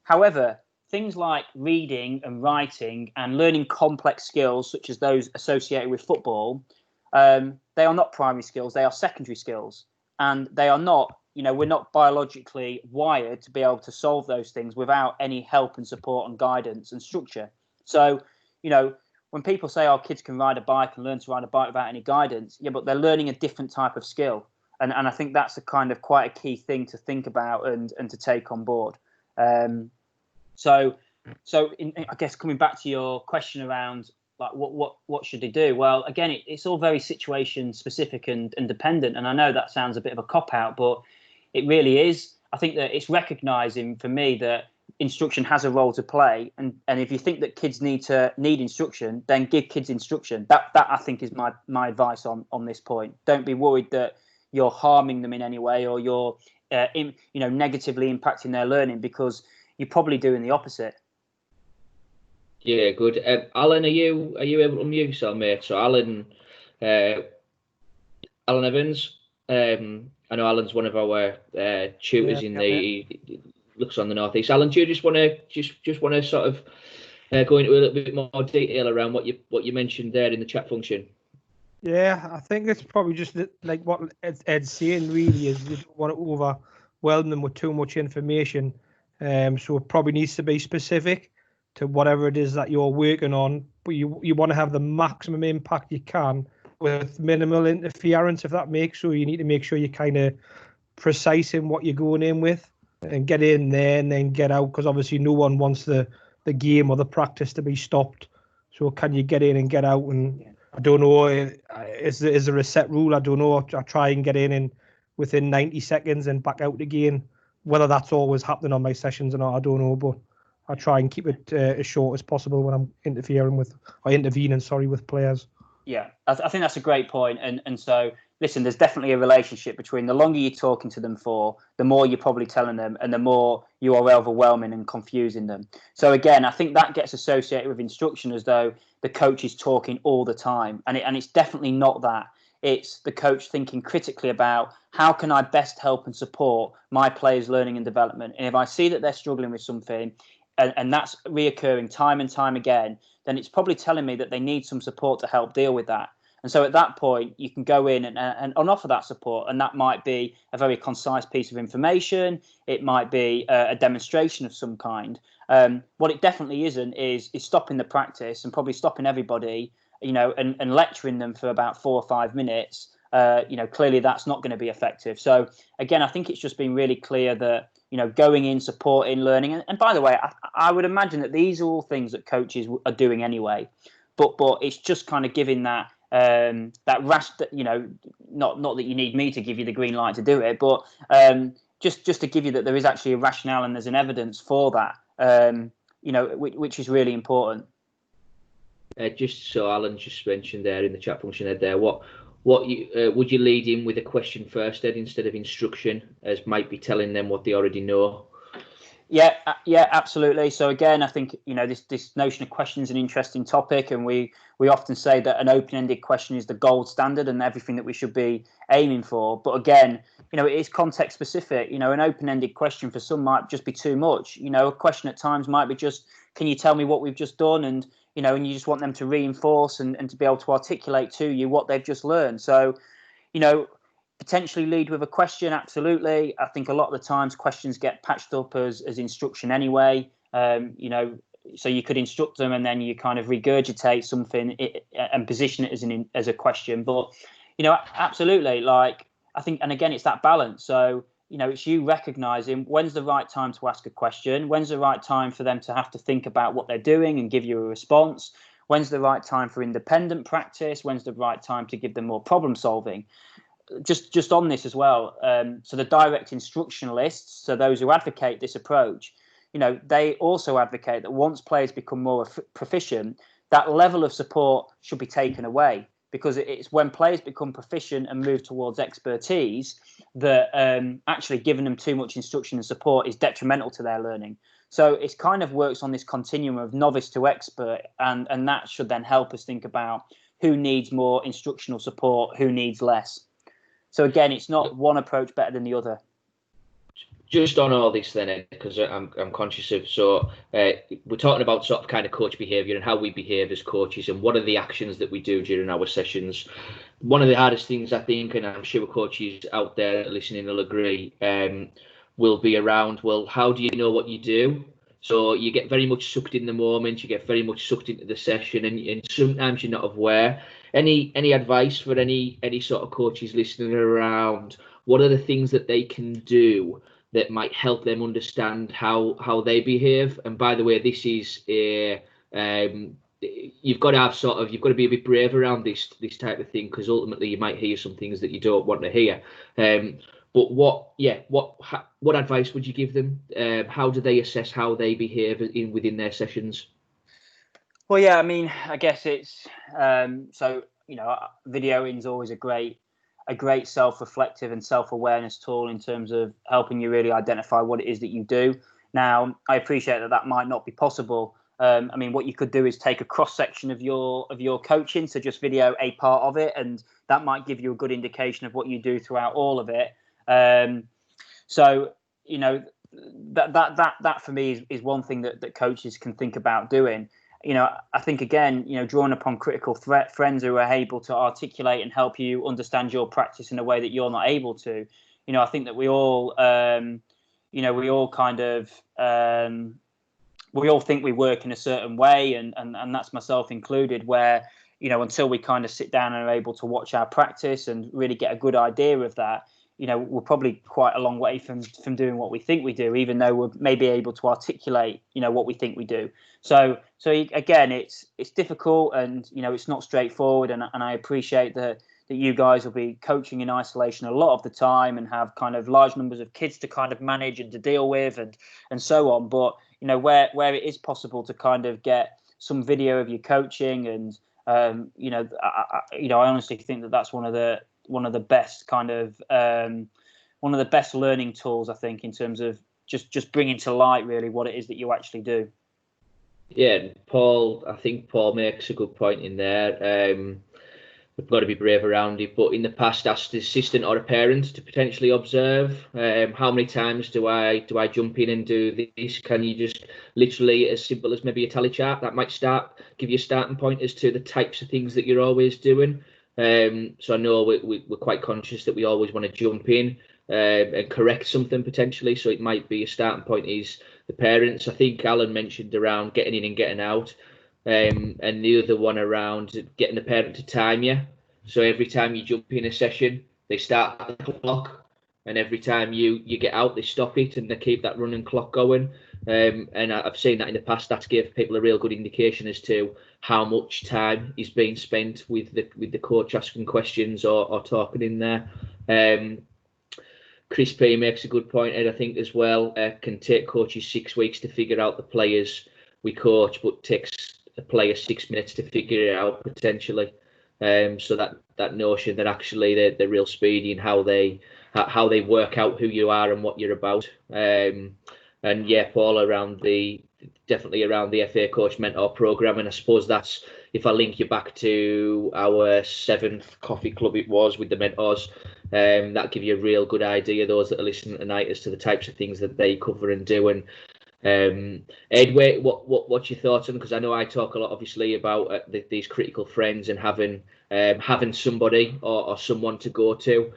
However, things like reading and writing and learning complex skills such as those associated with football, they are not primary skills, they are secondary skills. And they are not, you know, we're not biologically wired to be able to solve those things without any help and support and guidance and structure. So, you know, when people say, oh, kids can ride a bike and learn to ride a bike without any guidance, yeah, but they're learning a different type of skill. And I think that's a kind of quite a key thing to think about and to take on board. So I guess coming back to your question around like what should they do? Well, again, it's all very situation specific and dependent. And I know that sounds a bit of a cop out, but it really is. I think that it's recognizing for me that instruction has a role to play. And if you think that kids need instruction, then give kids instruction. That I think is my advice on this point. Don't be worried that you're harming them in any way or you're negatively impacting their learning, because you're probably doing the opposite. Yeah, good. Alan, are you able to unmute yourself, mate? So Alan Evans. I know Alan's one of our tutors he looks on the northeast. Alan, do you just want to sort of go into a little bit more detail around what you mentioned there in the chat function? Yeah, I think it's probably just like what Ed's saying. Really, is you don't want to overwhelm them with too much information. So it probably needs to be specific to whatever it is that you're working on, but you want to have the maximum impact you can with minimal interference, if that makes. So you need to make sure you're kind of precise in what you're going in with and get in there and then get out, because obviously no one wants the game or the practice to be stopped. So can you get in and get out? And I don't know, is there a set rule? I don't know. I try and get in within 90 seconds and back out again. Whether that's always happening on my sessions or not, I don't know, but I try and keep it as short as possible when I'm intervening with players. Yeah, I think that's a great point. And so, listen, there's definitely a relationship between the longer you're talking to them for, the more you're probably telling them, and the more you are overwhelming and confusing them. So again, I think that gets associated with instruction as though the coach is talking all the time. And it's definitely not that. It's the coach thinking critically about how can I best help and support my players' learning and development. And if I see that they're struggling with something, and that's reoccurring time and time again, then it's probably telling me that they need some support to help deal with that. And so at that point, you can go in and offer that support. And that might be a very concise piece of information. It might be a demonstration of some kind. What it definitely isn't is stopping the practice and probably stopping everybody, and lecturing them for about 4 or 5 minutes. Clearly that's not going to be effective. So again, I think it's just been really clear that, going in, supporting, learning. And by the way, I would imagine that these are all things that coaches are doing anyway. But it's just kind of giving that not that you need me to give you the green light to do it, but just to give you that there is actually a rationale and there's an evidence for that, which is really important. Just so Alan just mentioned there in the chat function, there, what would you lead in with a question first, Ed, instead of instruction, as might be telling them what they already know? Yeah, absolutely. So again, I think this notion of question is an interesting topic, and we often say that an open-ended question is the gold standard and everything that we should be aiming for. But again, it is context specific. An open-ended question for some might just be too much. A question at times might be just, can you tell me what we've just done? And and you just want them to reinforce and to be able to articulate to you what they've just learned. So, potentially lead with a question. Absolutely. I think a lot of the times questions get patched up as instruction anyway. So you could instruct them and then you kind of regurgitate something and position it as a question. But, absolutely. Like, I think, and again, it's that balance. So, it's you recognizing when's the right time to ask a question, when's the right time for them to have to think about what they're doing and give you a response, when's the right time for independent practice, when's the right time to give them more problem solving. just on this as well. So the direct instructionalists, so those who advocate this approach, they also advocate that once players become more proficient, that level of support should be taken away, because it's when players become proficient and move towards expertise that actually giving them too much instruction and support is detrimental to their learning. So it kind of works on this continuum of novice to expert, and that should then help us think about who needs more instructional support, who needs less. So again, it's not one approach better than the other. Just on all this then, because I'm conscious of, we're talking about sort of kind of coach behaviour and how we behave as coaches and what are the actions that we do during our sessions. One of the hardest things, I think, and I'm sure coaches out there listening will agree, will be around, well, how do you know what you do? So you get very much sucked in the moment, you get very much sucked into the session, and sometimes you're not aware. Any advice for any sort of coaches listening around? What are the things that they can do that might help them understand how they behave? And by the way, this is you've got to be a bit brave around this type of thing, because ultimately you might hear some things that you don't want to hear. But what advice would you give them? How do they assess how they behave within their sessions? Well, yeah, I mean, I guess it's videoing is always a great self-reflective and self-awareness tool in terms of helping you really identify what it is that you do. Now, I appreciate that might not be possible. I mean, what you could do is take a cross-section of your coaching, so just video a part of it, and that might give you a good indication of what you do throughout all of it. So, that for me is one thing that coaches can think about doing. I think, again, drawing upon critical friends who are able to articulate and help you understand your practice in a way that you're not able to. I think that we all think we work in a certain way, and that's myself included, where, until we kind of sit down and are able to watch our practice and really get a good idea of that, we're probably quite a long way from doing what we think we do, even though we're maybe able to articulate, what we think we do. So again, it's difficult, and, it's not straightforward. And I appreciate that you guys will be coaching in isolation a lot of the time and have kind of large numbers of kids to kind of manage and to deal with and so on. But, where it is possible to kind of get some video of your coaching, and, I honestly think that that's one of the best kind of one of the best learning tools, I think, in terms of just bringing to light really what it is that you actually do. Yeah, I think Paul makes a good point in there. We've got to be brave around it, but in the past asked the assistant or a parent to potentially observe. How many times do I jump in and do this? Can you just literally, as simple as maybe a tally chart, that might give you a starting point as to the types of things that you're always doing. So I know we're quite conscious that we always want to jump in and correct something potentially. So it might be a starting point is the parents. I think Alan mentioned around getting in and getting out, and the other one around getting the parent to time you. So every time you jump in a session, they start the clock, and every time you get out, they stop it and they keep that running clock going. And I've seen that in the past. That's gave people a real good indication as to how much time is being spent with the coach asking questions or talking in there. Chris P makes a good point, and I think as well, can take coaches 6 weeks to figure out the players we coach, but takes a player 6 minutes to figure it out potentially. So that notion that actually they're real speedy in how they work out who you are and what you're about. And yeah, Paul, definitely around the FA Coach Mentor Programme. And I suppose that's, if I link you back to our 7th coffee club it was with the mentors, that give you a real good idea, those that are listening tonight, as to the types of things that they cover and do. And Ed, what's your thoughts on? Because I know I talk a lot, obviously, about these critical friends and having somebody or someone to go to.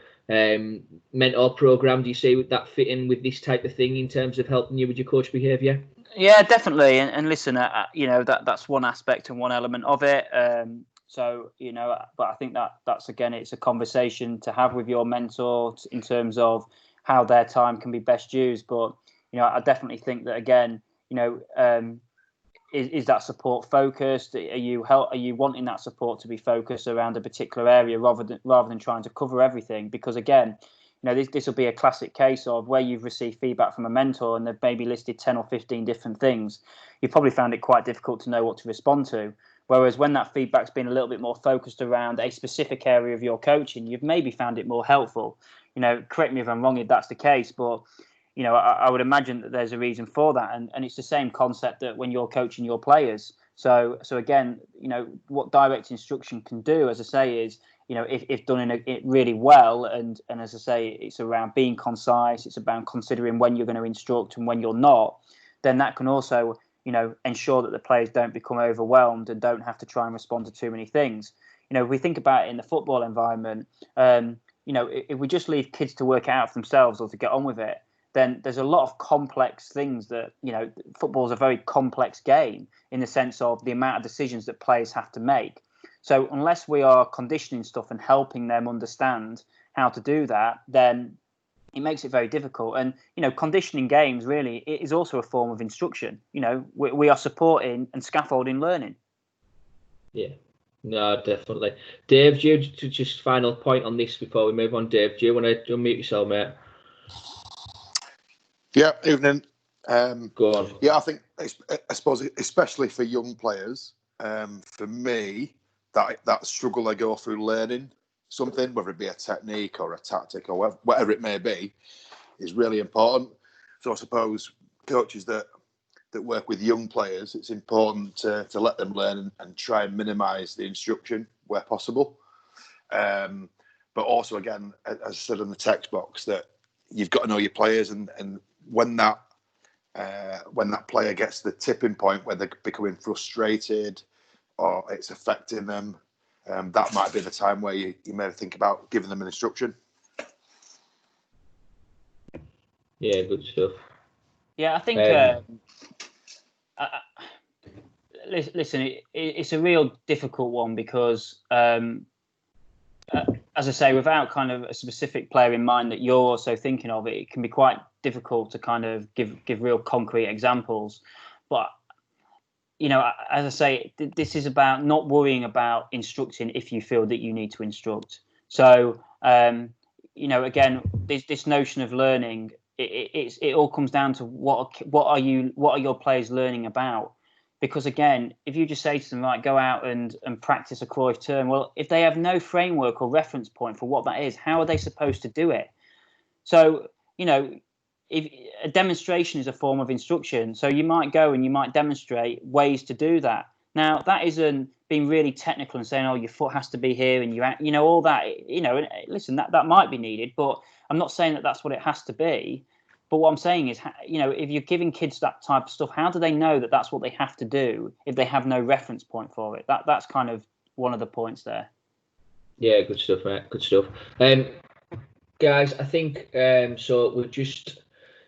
Mentor program, do you see that fit in with this type of thing in terms of helping you with your coach behaviour? Yeah, definitely. And listen, that's one aspect and one element of it. So, but I think that's, again, it's a conversation to have with your mentor in terms of how their time can be best used. But, I definitely think that, again, is that support focused? Are you wanting that support to be focused around a particular area rather than trying to cover everything? Because again, this will be a classic case of where you've received feedback from a mentor and they've maybe listed 10 or 15 different things. You probably found it quite difficult to know what to respond to. Whereas when that feedback's been a little bit more focused around a specific area of your coaching, you've maybe found it more helpful. Correct me if I'm wrong if that's the case, but I would imagine that there's a reason for that, and it's the same concept that when you're coaching your players. So again, what direct instruction can do, as I say, is if done it really well, and as I say, it's around being concise. It's about considering when you're going to instruct and when you're not. Then that can also ensure that the players don't become overwhelmed and don't have to try and respond to too many things. If we think about it in the football environment, if we just leave kids to work it out for themselves or to get on with it, then there's a lot of complex things that, football is a very complex game in the sense of the amount of decisions that players have to make. So unless we are conditioning stuff and helping them understand how to do that, then it makes it very difficult. And, conditioning games really it is also a form of instruction. We are supporting and scaffolding learning. Yeah. No, definitely. Dave, do you just final point on this before we move on? Dave, do you want to unmute yourself, mate? Yeah, evening. Go on. Yeah, I suppose especially for young players, for me, that struggle they go through learning something, whether it be a technique or a tactic or whatever it may be, is really important. So I suppose coaches that work with young players, it's important to let them learn and try and minimise the instruction where possible. But also, again, as I said in the text box, that you've got to know your players, and when that player gets the tipping point where they're becoming frustrated or it's affecting them, that might be the time where you may think about giving them an instruction. Yeah, good stuff. Yeah, I think. Listen, it's a real difficult one because, as I say, without kind of a specific player in mind that you're also thinking of, it can be quite difficult to kind of give real concrete examples. But as I say, this is about not worrying about instructing if you feel that you need to instruct. So, again, this notion of learning, it all comes down to what are your players learning about? Because again, if you just say to them, right, go out and practice a Cruyff turn, well, if they have no framework or reference point for what that is, how are they supposed to do it? So, if a demonstration is a form of instruction, so you might go and you might demonstrate ways to do that. Now, that isn't being really technical and saying, oh, your foot has to be here and all that, listen, that might be needed, but I'm not saying that that's what it has to be. But what I'm saying is, if you're giving kids that type of stuff, how do they know that that's what they have to do if they have no reference point for it? That's kind of one of the points there. Yeah, good stuff, mate. Good stuff. Guys, I think so. We're just.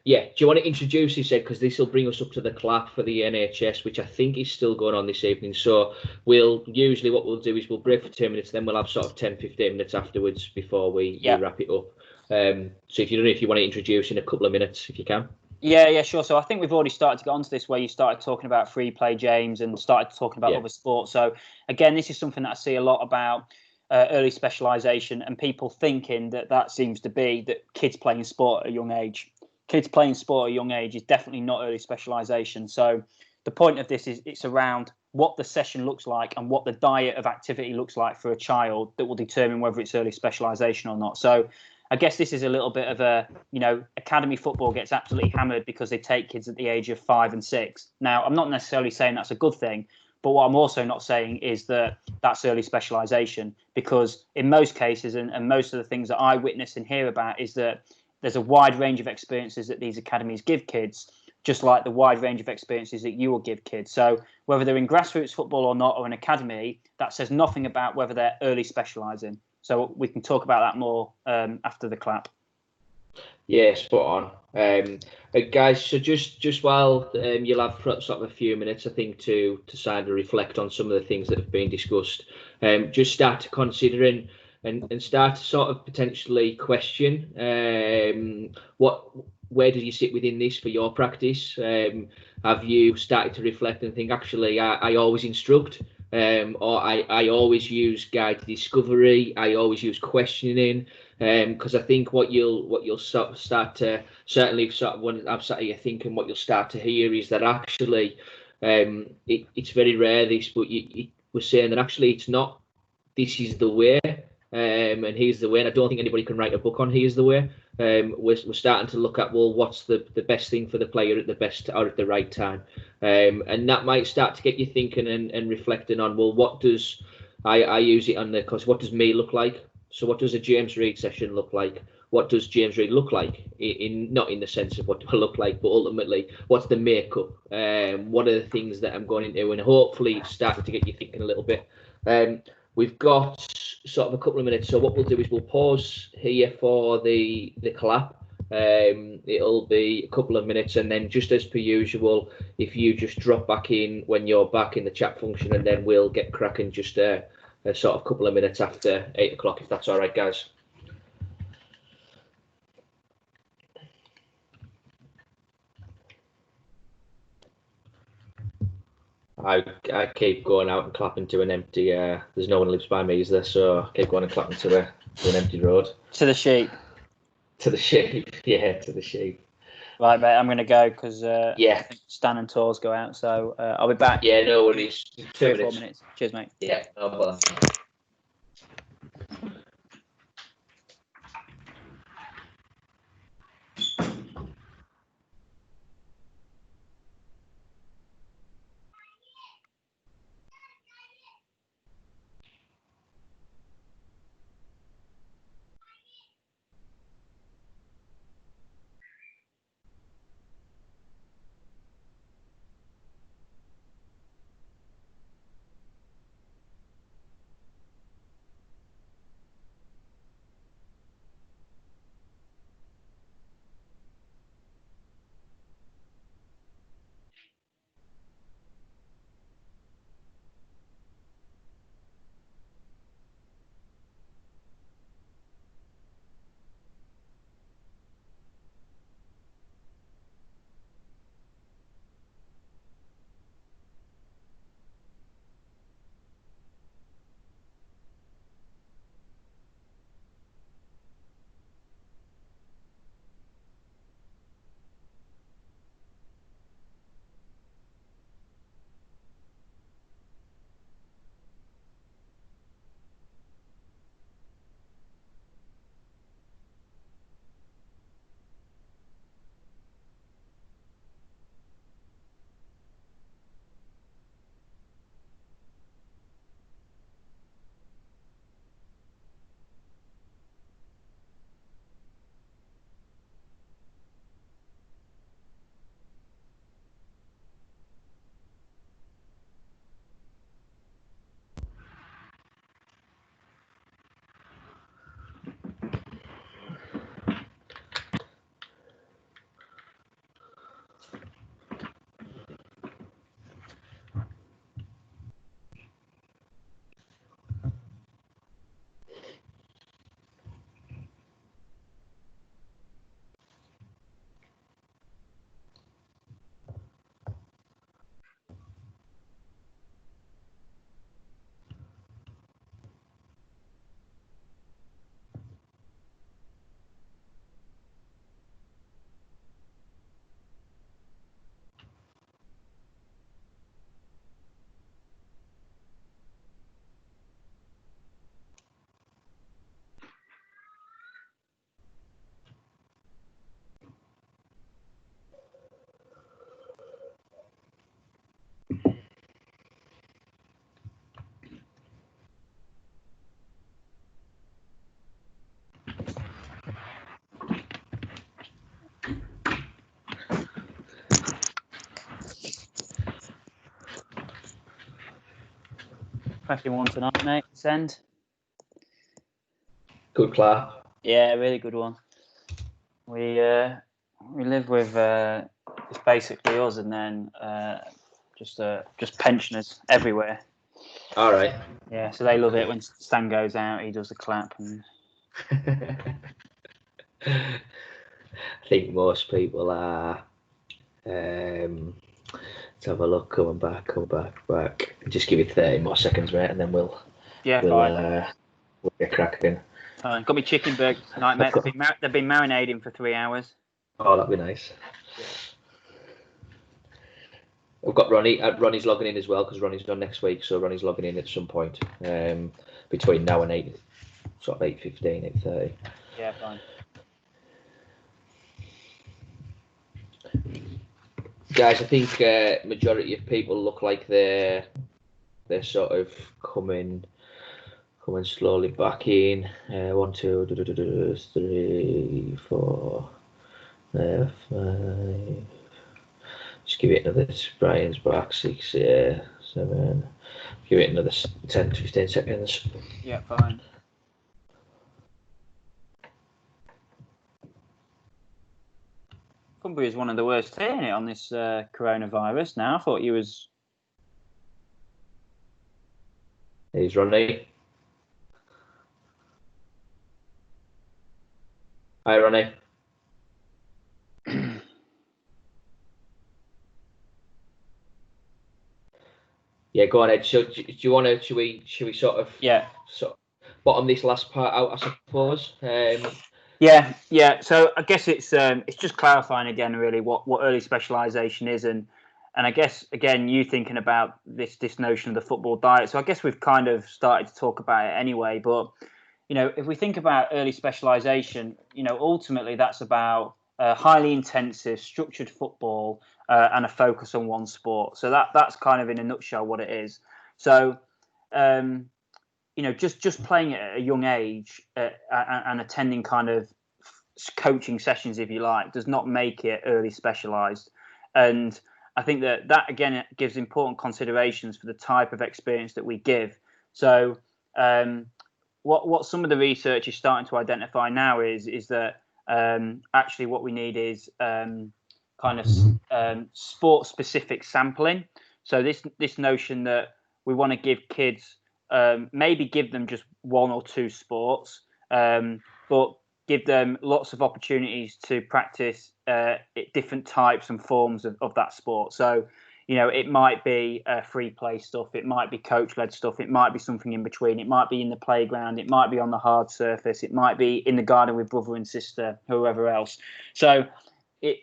Yeah, do you want to introduce yourself? Because this will bring us up to the clap for the NHS, which I think is still going on this evening. So what we'll do is we'll break for 2 minutes, then we'll have sort of 10-15 minutes afterwards before we wrap it up. So if you want to introduce in a couple of minutes, if you can. Yeah, sure. So I think we've already started to get onto this where you started talking about free play, James, and started talking about other sports. So again, this is something that I see a lot about early specialisation and people thinking that seems to be that kids playing sport at a young age. Kids playing sport at a young age is definitely not early specialisation. So the point of this is it's around what the session looks like and what the diet of activity looks like for a child that will determine whether it's early specialisation or not. So I guess this is a little bit of a, academy football gets absolutely hammered because they take kids at the age of 5 and 6. Now, I'm not necessarily saying that's a good thing, but what I'm also not saying is that that's early specialisation, because in most cases and most of the things that I witness and hear about is that there's a wide range of experiences that these academies give kids, just like the wide range of experiences that you will give kids. So whether they're in grassroots football or not, or an academy, that says nothing about whether they're early specialising. So we can talk about that more after the clap. Yeah, spot on. Guys, so just while you'll have sort of a few minutes, I think, to sign to reflect on some of the things that have been discussed, just start considering and start to sort of potentially question what where do you sit within this for your practice? Have you started to reflect and think, actually, I always instruct, or I always use guided discovery, I always use questioning, because I think what you'll start to, certainly sort of when I'm sat here thinking, what you'll start to hear is that actually it's very rare this, but we're saying that actually it's not, this is the way, and here's the way, and I don't think anybody can write a book on here's the way. We're starting to look at, well, what's the best thing for the player at the best or at the right time, and that might start to get you thinking and reflecting on, well, what does I use it on the, because what does me look like? So what does a James Reid session look like? What does James Reid look like? In not in the sense of what do I look like, but ultimately, what's the makeup? What are the things that I'm going into? And hopefully it's starting to get you thinking a little bit. We've got sort of a couple of minutes, so what we'll do is we'll pause here for the clap. It'll be a couple of minutes, and then just as per usual, if you just drop back in when you're back in the chat function, and then we'll get cracking just a sort of couple of minutes after 8 o'clock, if that's all right, guys. I keep going out and clapping to an empty. There's no one lives by me, is there? So I keep going and clapping to an empty road. To the sheep. To the sheep, yeah, to the sheep. Right, mate. I'm going to go because yeah, Stan and Tors go out, so I'll be back. Yeah, no worries. 3 or 4 minutes. Cheers, mate. Yeah, no bother. Cracking one tonight, mate. Send. Good clap. Yeah, really good one. We live with it's basically us, and then just pensioners everywhere. All right. Yeah, so they love it when Stan goes out. He does the clap, and I think most people are. Let's have a look. Come back. Just give it 30 more seconds, mate, and then we'll get cracking. Got me chicken burgers tonight, mate. They've been marinating for 3 hours. Oh, that'd be nice. Yeah. We've got Ronnie. Ronnie's logging in as well because Ronnie's done next week, so Ronnie's logging in at some point between now and 8:15, 8:30. Yeah, fine. Guys, I think majority of people look like they're sort of coming slowly back in. 1, 2, 3, 4, 5. Just give it another. Brian's back. 6, 7. Give it another 10, 15 seconds. Yeah, fine. Cumbria is one of the worst hitting it on this coronavirus now. I thought you was. He's Ronnie. Hi, Ronnie. Yeah, go on, Ed. So, do you want to? Should we sort of bottom this last part out? I suppose. Yeah. So I guess it's just clarifying again, really, what early specialisation is, and I guess again you thinking about this notion of the football diet. So I guess we've kind of started to talk about it anyway, but if we think about early specialisation, ultimately that's about highly intensive, structured football and a focus on one sport. So that's kind of in a nutshell what it is. So. Just playing at a young age and attending kind of coaching sessions, if you like, does not make it early specialised. And I think that again gives important considerations for the type of experience that we give. So what some of the research is starting to identify now is that actually what we need is sport-specific sampling. So this notion that we want to give kids. Maybe give them just 1 or 2 sports, but give them lots of opportunities to practice different types and forms of that sport. So, it might be free play stuff, it might be coach-led stuff, it might be something in between, it might be in the playground, it might be on the hard surface, it might be in the garden with brother and sister, whoever else. So,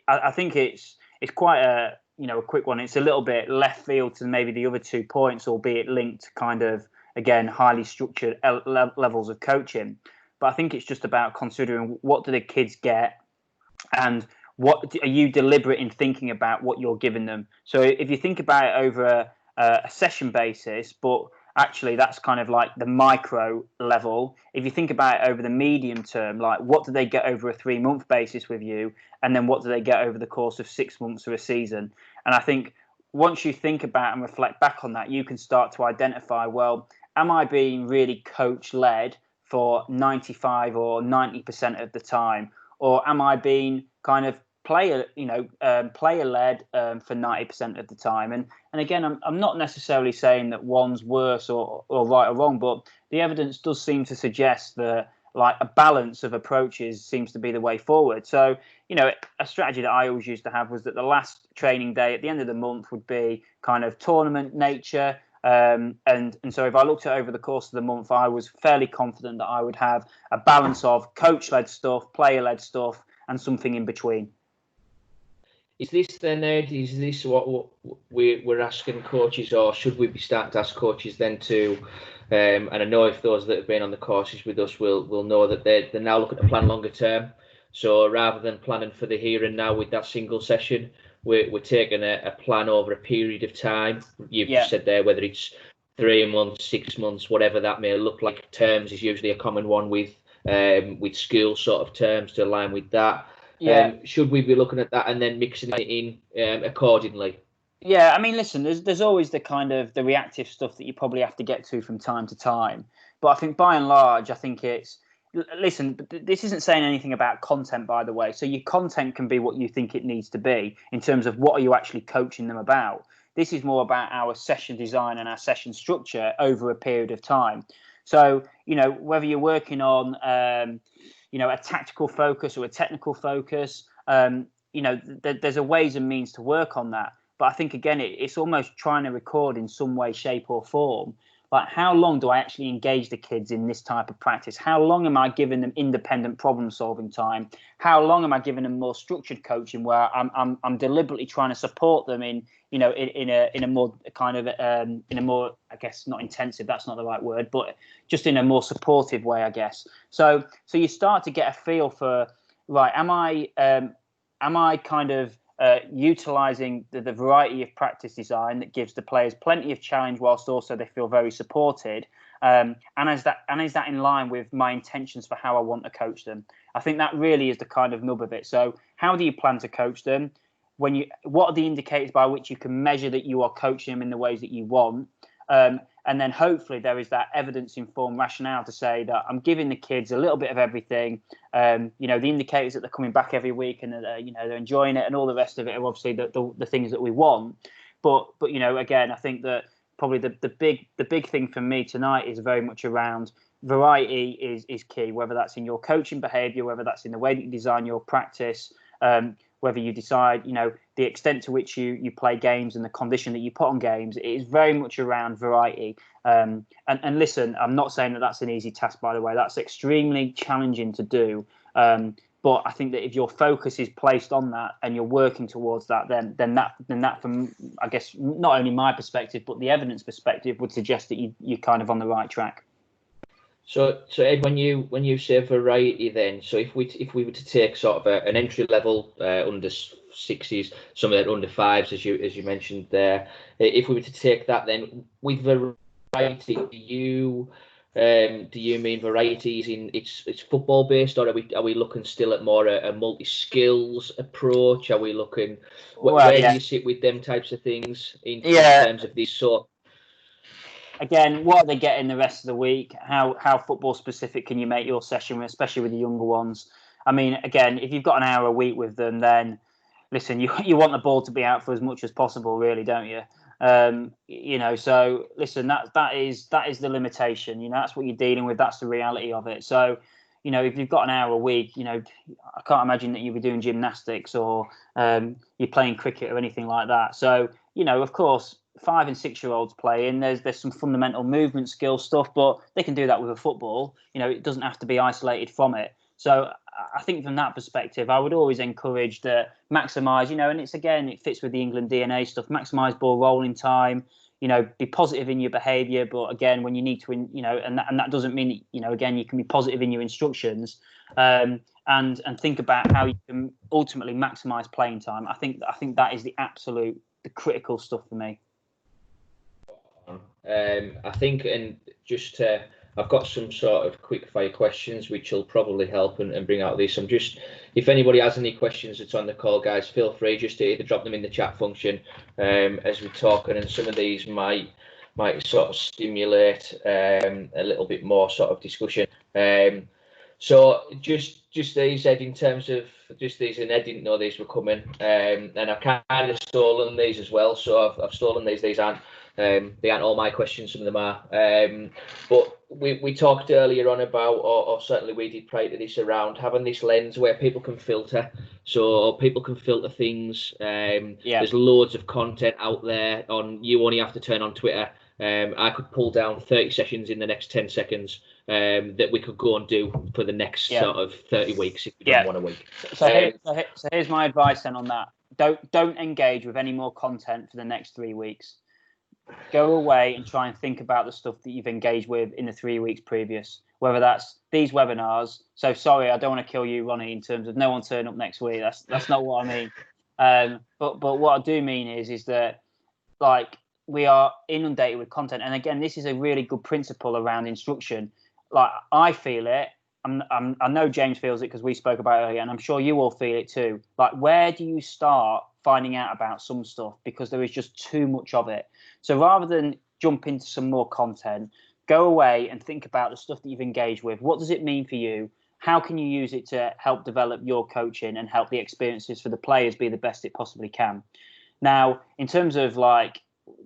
I think it's quite a quick one. It's a little bit left field to maybe the other 2 points, albeit linked to kind of. Again, highly structured levels of coaching. But I think it's just about considering what do the kids get and what are you deliberate in thinking about what you're giving them. So if you think about it over a session basis, but actually that's kind of like the micro level. If you think about it over the medium term, like what do they get over a 3-month basis with you? And then what do they get over the course of 6 months or a season? And I think once you think about and reflect back on that, you can start to identify, well, am I being really coach-led for 95 or 90% of the time? Or am I being kind of player-led for 90% of the time? And again, I'm not necessarily saying that one's worse or right or wrong, but the evidence does seem to suggest that like a balance of approaches seems to be the way forward. So, a strategy that I always used to have was that the last training day at the end of the month would be kind of tournament nature. And so if I looked at over the course of the month, I was fairly confident that I would have a balance of coach-led stuff, player-led stuff, and something in between. Is this then, Ed? Is this what we're asking coaches, or should we be starting to ask coaches then to? And I know if those that have been on the courses with us will know that they're now looking to plan longer term. So rather than planning for the here and now with that single session, we're taking a plan over a period of time. You've just said there, whether it's 3 months, 6 months, whatever that may look like. Terms is usually a common one with school sort of terms to align with that. Should we be looking at that and then mixing it in accordingly? Yeah, I mean, listen, there's always the kind of the reactive stuff that you probably have to get to from time to time. But I think by and large, I think it's, listen, this isn't saying anything about content, by the way. So your content can be what you think it needs to be in terms of what are you actually coaching them about. This is more about our session design and our session structure over a period of time. So, whether you're working on, a tactical focus or a technical focus. There's a ways and means to work on that. But I think, again, it's almost trying to record in some way, shape or form. Like, how long do I actually engage the kids in this type of practice? How long am I giving them independent problem solving time? How long am I giving them more structured coaching where I'm deliberately trying to support them in a more kind of in a more, I guess, not intensive, that's not the right word, but just in a more supportive way, I guess. So you start to get a feel for, right, am I kind of utilising the variety of practice design that gives the players plenty of challenge whilst also they feel very supported, and is that in line with my intentions for how I want to coach them? I think that really is the kind of nub of it. So how do you plan to coach them? What are the indicators by which you can measure that you are coaching them in the ways that you want? And then hopefully there is that evidence-informed rationale to say that I'm giving the kids a little bit of everything. The indicators that they're coming back every week and they're enjoying it, and all the rest of it are obviously the things that we want. But again, I think that probably the big thing for me tonight is very much around variety is key. Whether that's in your coaching behaviour, whether that's in the way that you design your practice. Whether you decide, the extent to which you play games and the condition that you put on games, it is very much around variety. And listen, I'm not saying that that's an easy task, by the way. That's extremely challenging to do. But I think that if your focus is placed on that and you're working towards that, then that from, I guess, not only my perspective, but the evidence perspective would suggest that you're kind of on the right track. So Ed, when you say variety, then, so if we were to take sort of an entry level under 60s, some of that under 5s, as you mentioned there, if we were to take that, then with variety, do you mean varieties in it's football based, or are we looking still at more a multi skills approach? Are we looking where do you sit with them types of things in terms of these sort? Again, what are they getting the rest of the week? How football specific can you make your session, especially with the younger ones? I mean, again, if you've got an hour a week with them, then listen, you want the ball to be out for as much as possible, really, don't you? So listen, that is the limitation. That's what you're dealing with. That's the reality of it. So, if you've got an hour a week, I can't imagine that you'll be doing gymnastics or you're playing cricket or anything like that. So, of course, 5 and 6 year olds playing, there's some fundamental movement skill stuff, but they can do that with a football. It doesn't have to be isolated from it. So I think from that perspective, I would always encourage to maximise, and it fits with the England DNA stuff, maximise ball rolling time, be positive in your behaviour. But again, when you need to, and that doesn't mean, again, you can be positive in your instructions and think about how you can ultimately maximise playing time. I think that is the critical stuff for me. I think, and just I've got some sort of quick fire questions which will probably help and bring out this. If anybody has any questions that's on the call, guys, feel free just to either drop them in the chat function as we're talking, and some of these might sort of stimulate a little bit more sort of discussion. So just these, Ed, in terms of just these, and Ed didn't know these were coming, and I've kind of stolen these as well. So I've stolen these. These aren't they aren't all my questions. Some of them are. But we talked earlier on about, or certainly we did prior to this, around having this lens where people can filter. So people can filter things. There's loads of content out there. You only have to turn on Twitter. I could pull down 30 sessions in the next 10 seconds that we could go and do for the next sort of 30 weeks if we don't want a week. So here's my advice then on that. Don't engage with any more content for the next 3 weeks. Go away and try and think about the stuff that you've engaged with in the 3 weeks previous, whether that's these webinars. So sorry, I don't want to kill you, Ronnie, in terms of no one turn up next week. That's not what I mean. But what I do mean is that, like, we are inundated with content. And again, this is a really good principle around instruction. Like, I feel it. I know James feels it because we spoke about it earlier, and I'm sure you all feel it too. Like, where do you start finding out about some stuff? Because there is just too much of it. So rather than jump into some more content, go away and think about the stuff that you've engaged with. What does it mean for you? How can you use it to help develop your coaching and help the experiences for the players be the best it possibly can? Now, in terms of like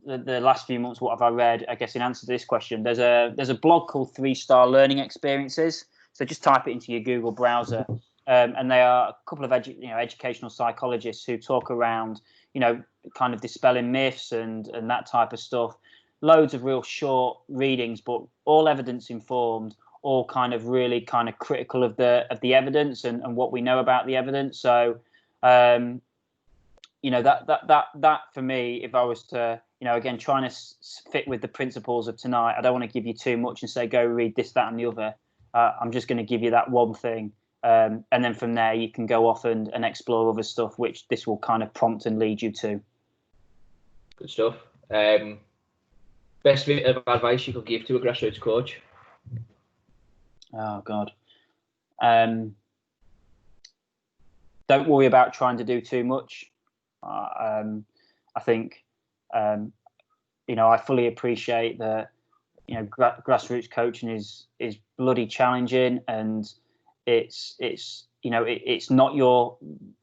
the last few months, what have I read? I guess in answer to this question, there's a blog called 3-Star Learning Experiences. So just type it into your Google browser. And they are a couple of educational psychologists who talk around, kind of dispelling myths and that type of stuff. Loads of real short readings, but all evidence informed, all kind of really kind of critical of the evidence and what we know about the evidence. So, that for me, if I was to, again, trying to fit with the principles of tonight, I don't want to give you too much and say, go read this, that, and the other. I'm just going to give you that one thing. And then from there, you can go off and explore other stuff, which this will kind of prompt and lead you to. Good stuff. Best bit of advice you could give to a grassroots coach? Oh, God. Don't worry about trying to do too much. I think, I fully appreciate that, grassroots coaching is bloody challenging, and it's not your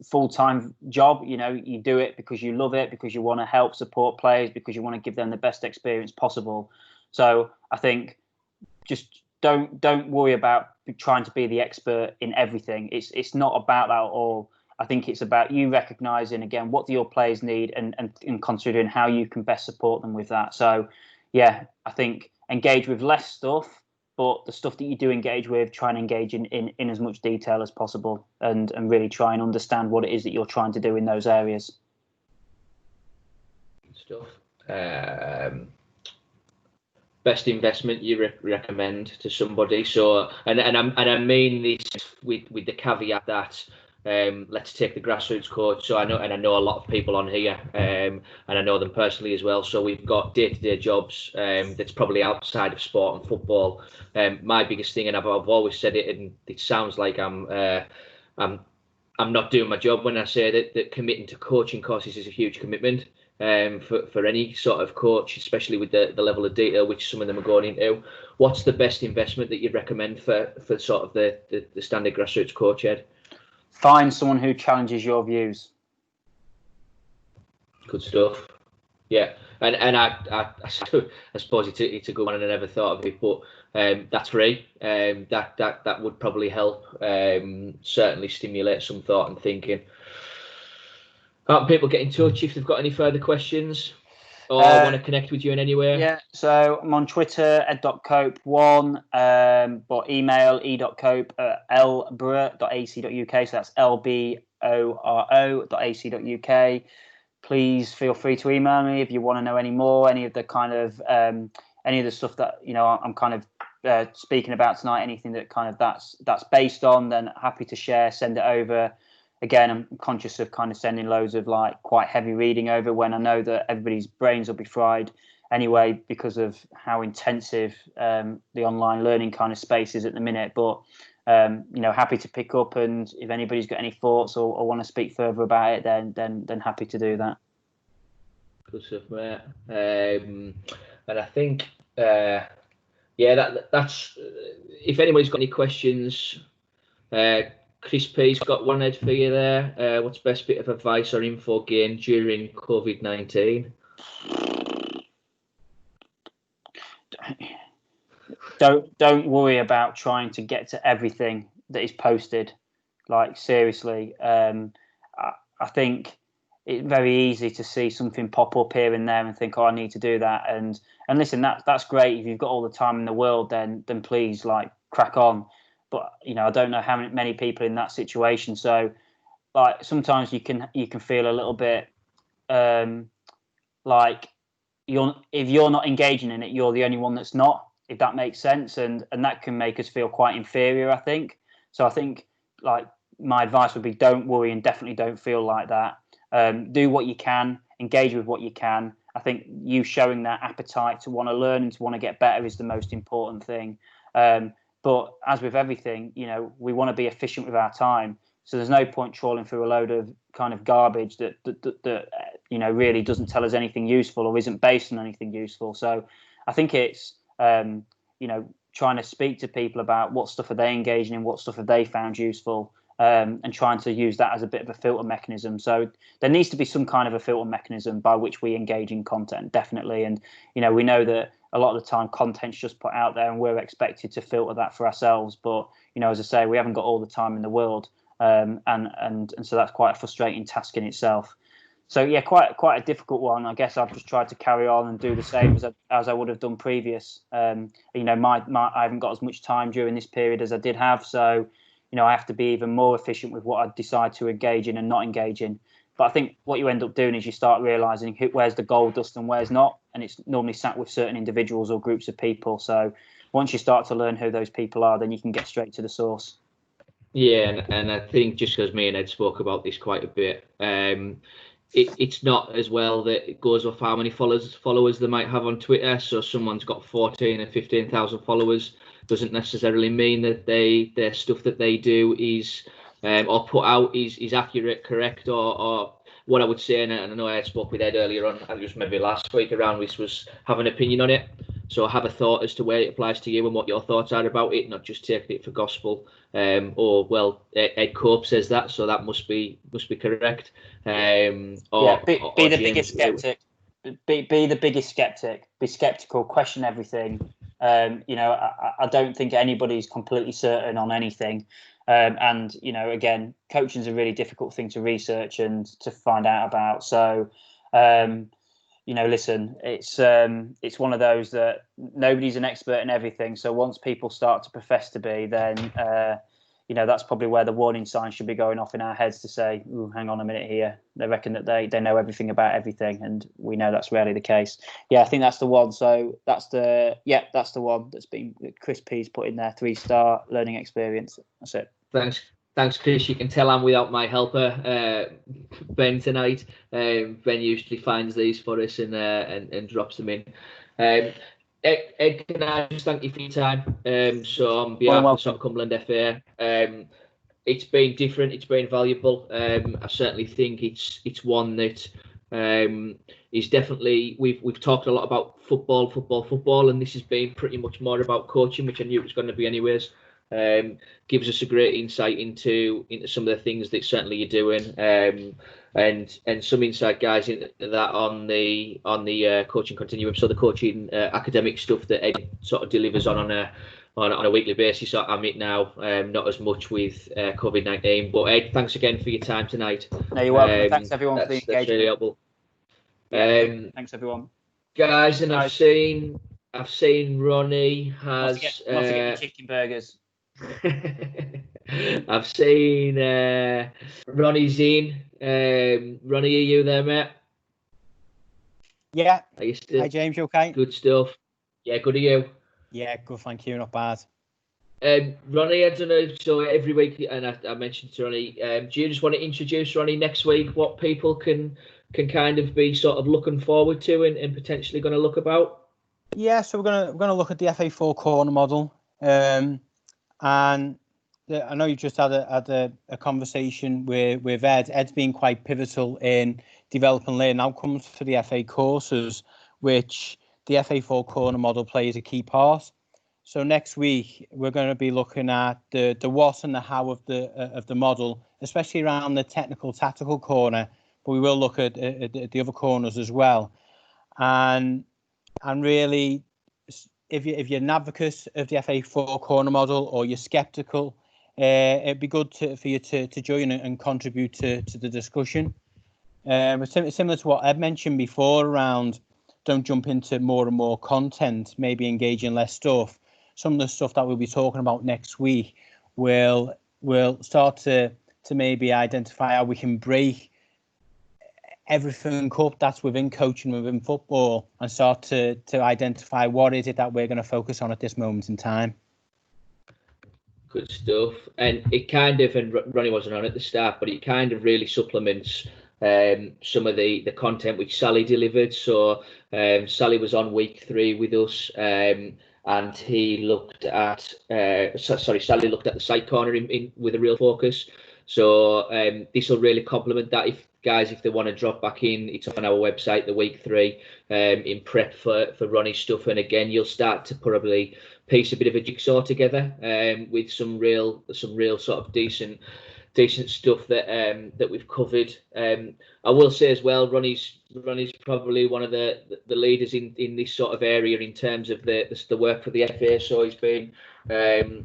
full-time job. You do it because you love it, because you want to help support players, because you want to give them the best experience possible. So I think just don't worry about trying to be the expert in everything. It's not about that at all. I think it's about you recognizing, again, what do your players need and considering how you can best support them with that. So yeah, I think engage with less stuff, but the stuff that you do engage with, try and engage in as much detail as possible, and really try and understand what it is that you're trying to do in those areas. Good stuff. Best investment you recommend to somebody? So, and I mean this with the caveat that let's take the grassroots coach. So I know a lot of people on here, and I know them personally as well. So we've got day-to-day jobs that's probably outside of sport and football. My biggest thing, and I've always said it, and it sounds like I'm not doing my job when I say that committing to coaching courses is a huge commitment for any sort of coach, especially with the level of detail which some of them are going into. What's the best investment that you'd recommend for sort of the standard grassroots coach, Ed? Find someone who challenges your views. Good stuff. Yeah, and I suppose it's a good one, and I never thought of it, but that's free. That would probably help. Certainly stimulate some thought and thinking. How can people get in touch if they've got any further questions or want to connect with you in any way? Yeah, so I'm on Twitter, ed.cope1, but email e.cope@lboro.ac.uk, so that's lboro.ac.uk. Please feel free to email me if you want to know any more, any of the kind of any of the stuff that I'm kind of speaking about tonight, anything that kind of that's based on, then happy to share, send it over. Again, I'm conscious of kind of sending loads of like quite heavy reading over when I know that everybody's brains will be fried anyway because of how intensive the online learning kind of space is at the minute. But happy to pick up, and if anybody's got any thoughts or want to speak further about it, then happy to do that. Good stuff, mate. And I think that's if anybody's got any questions. Chris P's got one, Ed, for you there. What's the best bit of advice or info gained during COVID-19? Don't worry about trying to get to everything that is posted. Like, seriously, I think it's very easy to see something pop up here and there and think, oh, I need to do that. And listen, that's great. If you've got all the time in the world, then please, like, crack on. But I don't know how many people in that situation. So, like, sometimes you can feel a little bit like if you're not engaging in it, you're the only one that's not. If that makes sense, and that can make us feel quite inferior, I think. So I think, like, my advice would be, don't worry and definitely don't feel like that. Do what you can, engage with what you can. I think you showing that appetite to want to learn and to want to get better is the most important thing. But as with everything, we want to be efficient with our time. So there's no point trawling through a load of kind of garbage that really doesn't tell us anything useful or isn't based on anything useful. So I think it's trying to speak to people about what stuff are they engaging in, what stuff have they found useful, and trying to use that as a bit of a filter mechanism. So there needs to be some kind of a filter mechanism by which we engage in content, definitely. And we know that a lot of the time content's just put out there and we're expected to filter that for ourselves. But, you know, as I say, we haven't got all the time in the world. And so that's quite a frustrating task in itself. So yeah, quite a difficult one. I guess I've just tried to carry on and do the same as I would have done previous. You know, I haven't got as much time during this period as I did have, so you know I have to be even more efficient with what I decide to engage in and not engage in. But I think what you end up doing is you start realising where's the gold dust and where's not, and it's normally sat with certain individuals or groups of people. So once you start to learn who those people are, then you can get straight to the source. Yeah, and I think just because me and Ed spoke about this quite a bit, it's not as well that it goes off how many followers they might have on Twitter. So someone's got 14 and 15,000 followers doesn't necessarily mean that their stuff that they do is or put out is accurate, correct, or what I would say. And I know I spoke with Ed earlier on, I just maybe last week around this, was have an opinion on it. So have a thought as to where it applies to you and what your thoughts are about it, not just taking it for gospel. Or well, Ed Cope says that, so that must be correct. Be the biggest skeptic. Be the biggest skeptic. Be skeptical. Question everything. You know, I don't think anybody's completely certain on anything. And you know, again, coaching is a really difficult thing to research and to find out about. So. You know, listen, it's one of those that nobody's an expert in everything. So once people start to profess to be, then, you know, that's probably where the warning signs should be going off in our heads to say, ooh, hang on a minute here. They reckon that they know everything about everything. And we know that's rarely the case. Yeah, I think that's the one. So that's the one that's been Chris P's put in there, 3-star learning experience. That's it. Thanks, Chris. You can tell I'm without my helper, Ben, tonight. Ben usually finds these for us and drops them in. Ed, can I just thank you for your time? So on behalf of the Cumberland FA, it's been different. It's been valuable. I certainly think it's one that is definitely. We've talked a lot about football, and this has been pretty much more about coaching, which I knew it was going to be anyways. Gives us a great insight into some of the things that certainly you're doing, and some insight, guys, into that on the coaching continuum. So the coaching academic stuff that Ed sort of delivers on a weekly basis. I'm it now, not as much with COVID-19. But Ed, thanks again for your time tonight. No, you're welcome. Thanks everyone for the engagement. That's really helpful. Thanks everyone, guys. And I've seen Ronnie has not to get the chicken burgers. I've seen Ronnie's in. Ronnie, are you there, mate? Yeah. Are you still? Hi, James. You okay? Good stuff. Yeah, good. Are you? Yeah, good. Thank you. Not bad. Ronnie, I don't know. So every week, and I mentioned to Ronnie, do you just want to introduce Ronnie next week? What people can kind of be sort of looking forward to and potentially going to look about? Yeah, so we're gonna look at the FA4 corner model. And I know you just had a conversation with Ed. Ed's been quite pivotal in developing learning outcomes for the FA courses, which the FA4 corner model plays a key part. So next week we're going to be looking at the what and the how of the model, especially around the technical tactical corner. But we will look at the other corners as well, and really. If you're an advocate of the FA4 corner model or you're sceptical, it'd be good for you to join and contribute to the discussion. Similar to what Ed mentioned before around don't jump into more and more content, maybe engage in less stuff. Some of the stuff that we'll be talking about next week will start to maybe identify how we can break everything up that's within coaching, within football, and start to identify what is it that we're going to focus on at this moment in time. Good stuff. And it kind of, and Ronnie wasn't on at the start, but it kind of really supplements some of the content which Sally delivered. So Sally was on week 3 with us, and he looked at Sally looked at the side corner in with a real focus. So this will really complement that. If they want to drop back in, it's on our website, the week 3, in prep for Ronnie's stuff. And again, you'll start to probably piece a bit of a jigsaw together with some real sort of decent stuff that we've covered. I I will say as well, Ronnie's probably one of the leaders in this sort of area in terms of the work for the FA. So he's been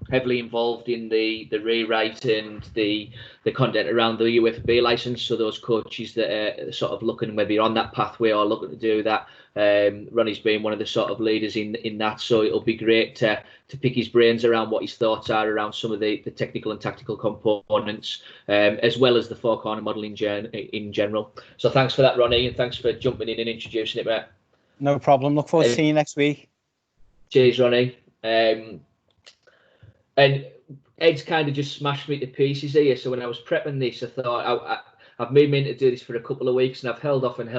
heavily involved in the rewrite and the content around the UFB license. So those coaches that are sort of looking maybe on that pathway or looking to do that, Ronnie's been one of the sort of leaders in that. So it'll be great to pick his brains around what his thoughts are around some of the technical and tactical components, as well as the four corner model in general. So thanks for that, Ronnie, and thanks for jumping in and introducing it, mate. No problem. Look forward to seeing you next week. Cheers, Ronnie. And Ed's kind of just smashed me to pieces here. So when I was prepping this, I thought I've made me to do this for a couple of weeks, and I've held off and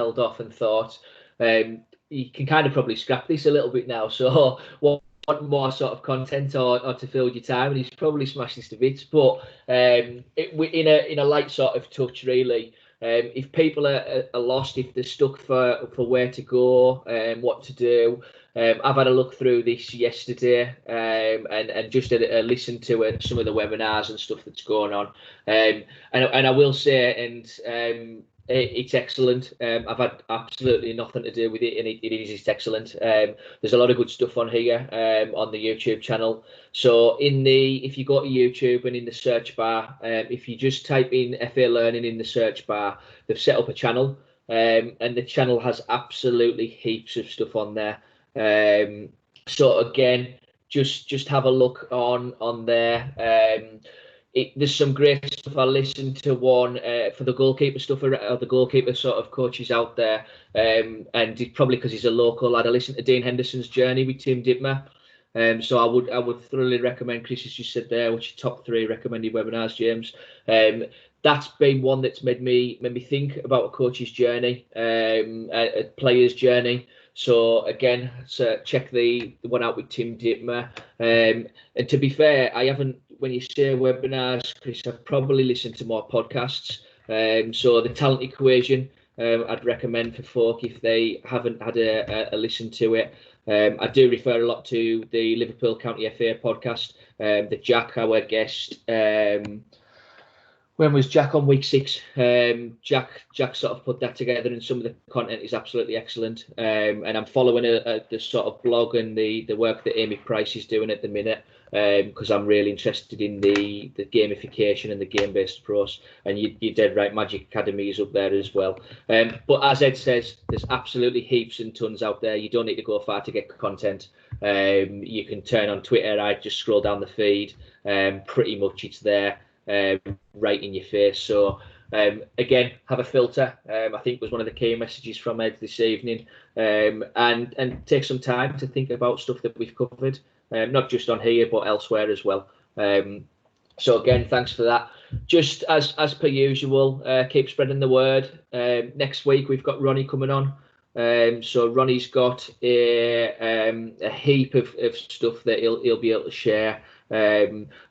thought you can kind of probably scrap this a little bit now. So what more sort of content or to fill your time, and he's probably smashed this to bits. But in a light sort of touch, really. If people are lost, if they're stuck for where to go and what to do, I've had a look through this yesterday and just a listen to some of the webinars and stuff that's going on. And I will say, it's excellent. I've had absolutely nothing to do with it, and it's excellent. There's a lot of good stuff on here on the YouTube channel. So if you go to YouTube and in the search bar, if you just type in FA Learning in the search bar, they've set up a channel, and the channel has absolutely heaps of stuff on there. So again, just have a look on there. There's some great stuff. I listened to one for the goalkeeper stuff, or the goalkeeper sort of coaches out there, and probably because he's a local, I'd listen to Dean Henderson's journey with Tim Dittmer. So I would thoroughly recommend, Chris, as you said there, what's your top 3 recommended webinars, James? That's been one that's made me think about a coach's journey, a player's journey. So again, check the one out with Tim Dittmer. And to be fair, I haven't. When you say webinars, Chris, I've probably listened to more podcasts. So the Talent Equation, I'd recommend for folk if they haven't had a listen to it. I do refer a lot to the Liverpool County FA podcast. The Jack, our guest. When was Jack on week 6? Jack sort of put that together, and some of the content is absolutely excellent. And I'm following the sort of blog and the work that Amy Price is doing at the minute, because I'm really interested in the gamification and the game-based approach. And you're dead right, Magic Academy is up there as well. But as Ed says, there's absolutely heaps and tons out there. You don't need to go far to get content. You can turn on Twitter. I just scroll down the feed. Pretty much it's there. Right in your face. So again, have a filter. I think was one of the key messages from Ed this evening, and take some time to think about stuff that we've covered, not just on here but elsewhere as well. So again, thanks for that. Just as per usual, keep spreading the word. Next week we've got Ronnie coming on. So Ronnie's got a heap of stuff that he'll be able to share.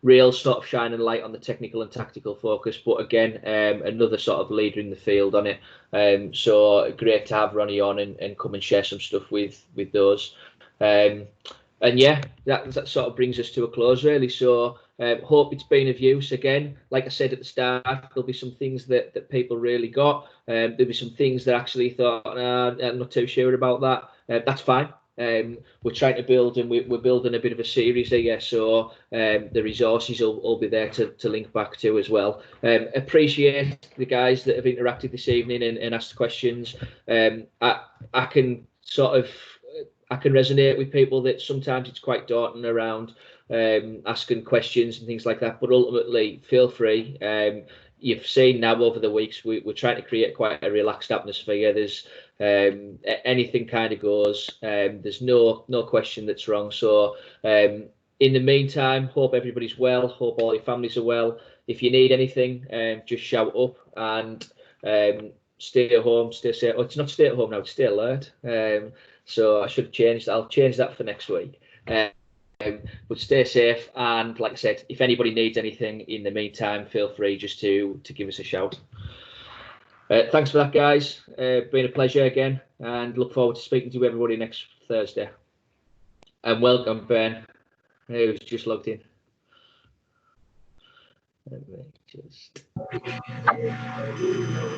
Real sort of shining light on the technical and tactical focus, but again, another sort of leader in the field on it. So great to have Ronnie on and come and share some stuff with those. And yeah, that sort of brings us to a close really. So hope it's been of use. Again, like I said at the start, there'll be some things that people really got. There'll be some things that actually thought, I'm not too sure about that. That's fine. We're trying to build, and we're building a bit of a series here, so the resources will be there to link back to as well. Appreciate the guys that have interacted this evening and asked questions. I can resonate with people that sometimes it's quite daunting around asking questions and things like that, but ultimately feel free. You've seen now over the weeks we're trying to create quite a relaxed atmosphere. There's anything kind of goes. There's no question that's wrong. So in the meantime, hope everybody's well. Hope all your families are well. If you need anything, just shout up, and stay at home, stay safe. Oh, it's not stay at home now, it's stay alert. So I should have changed. I'll change that for next week. But stay safe, and like I said, if anybody needs anything in the meantime, feel free just to give us a shout. Thanks for that, guys. Been a pleasure again, and look forward to speaking to everybody next Thursday. And welcome, Ben, who's just logged in. Let me just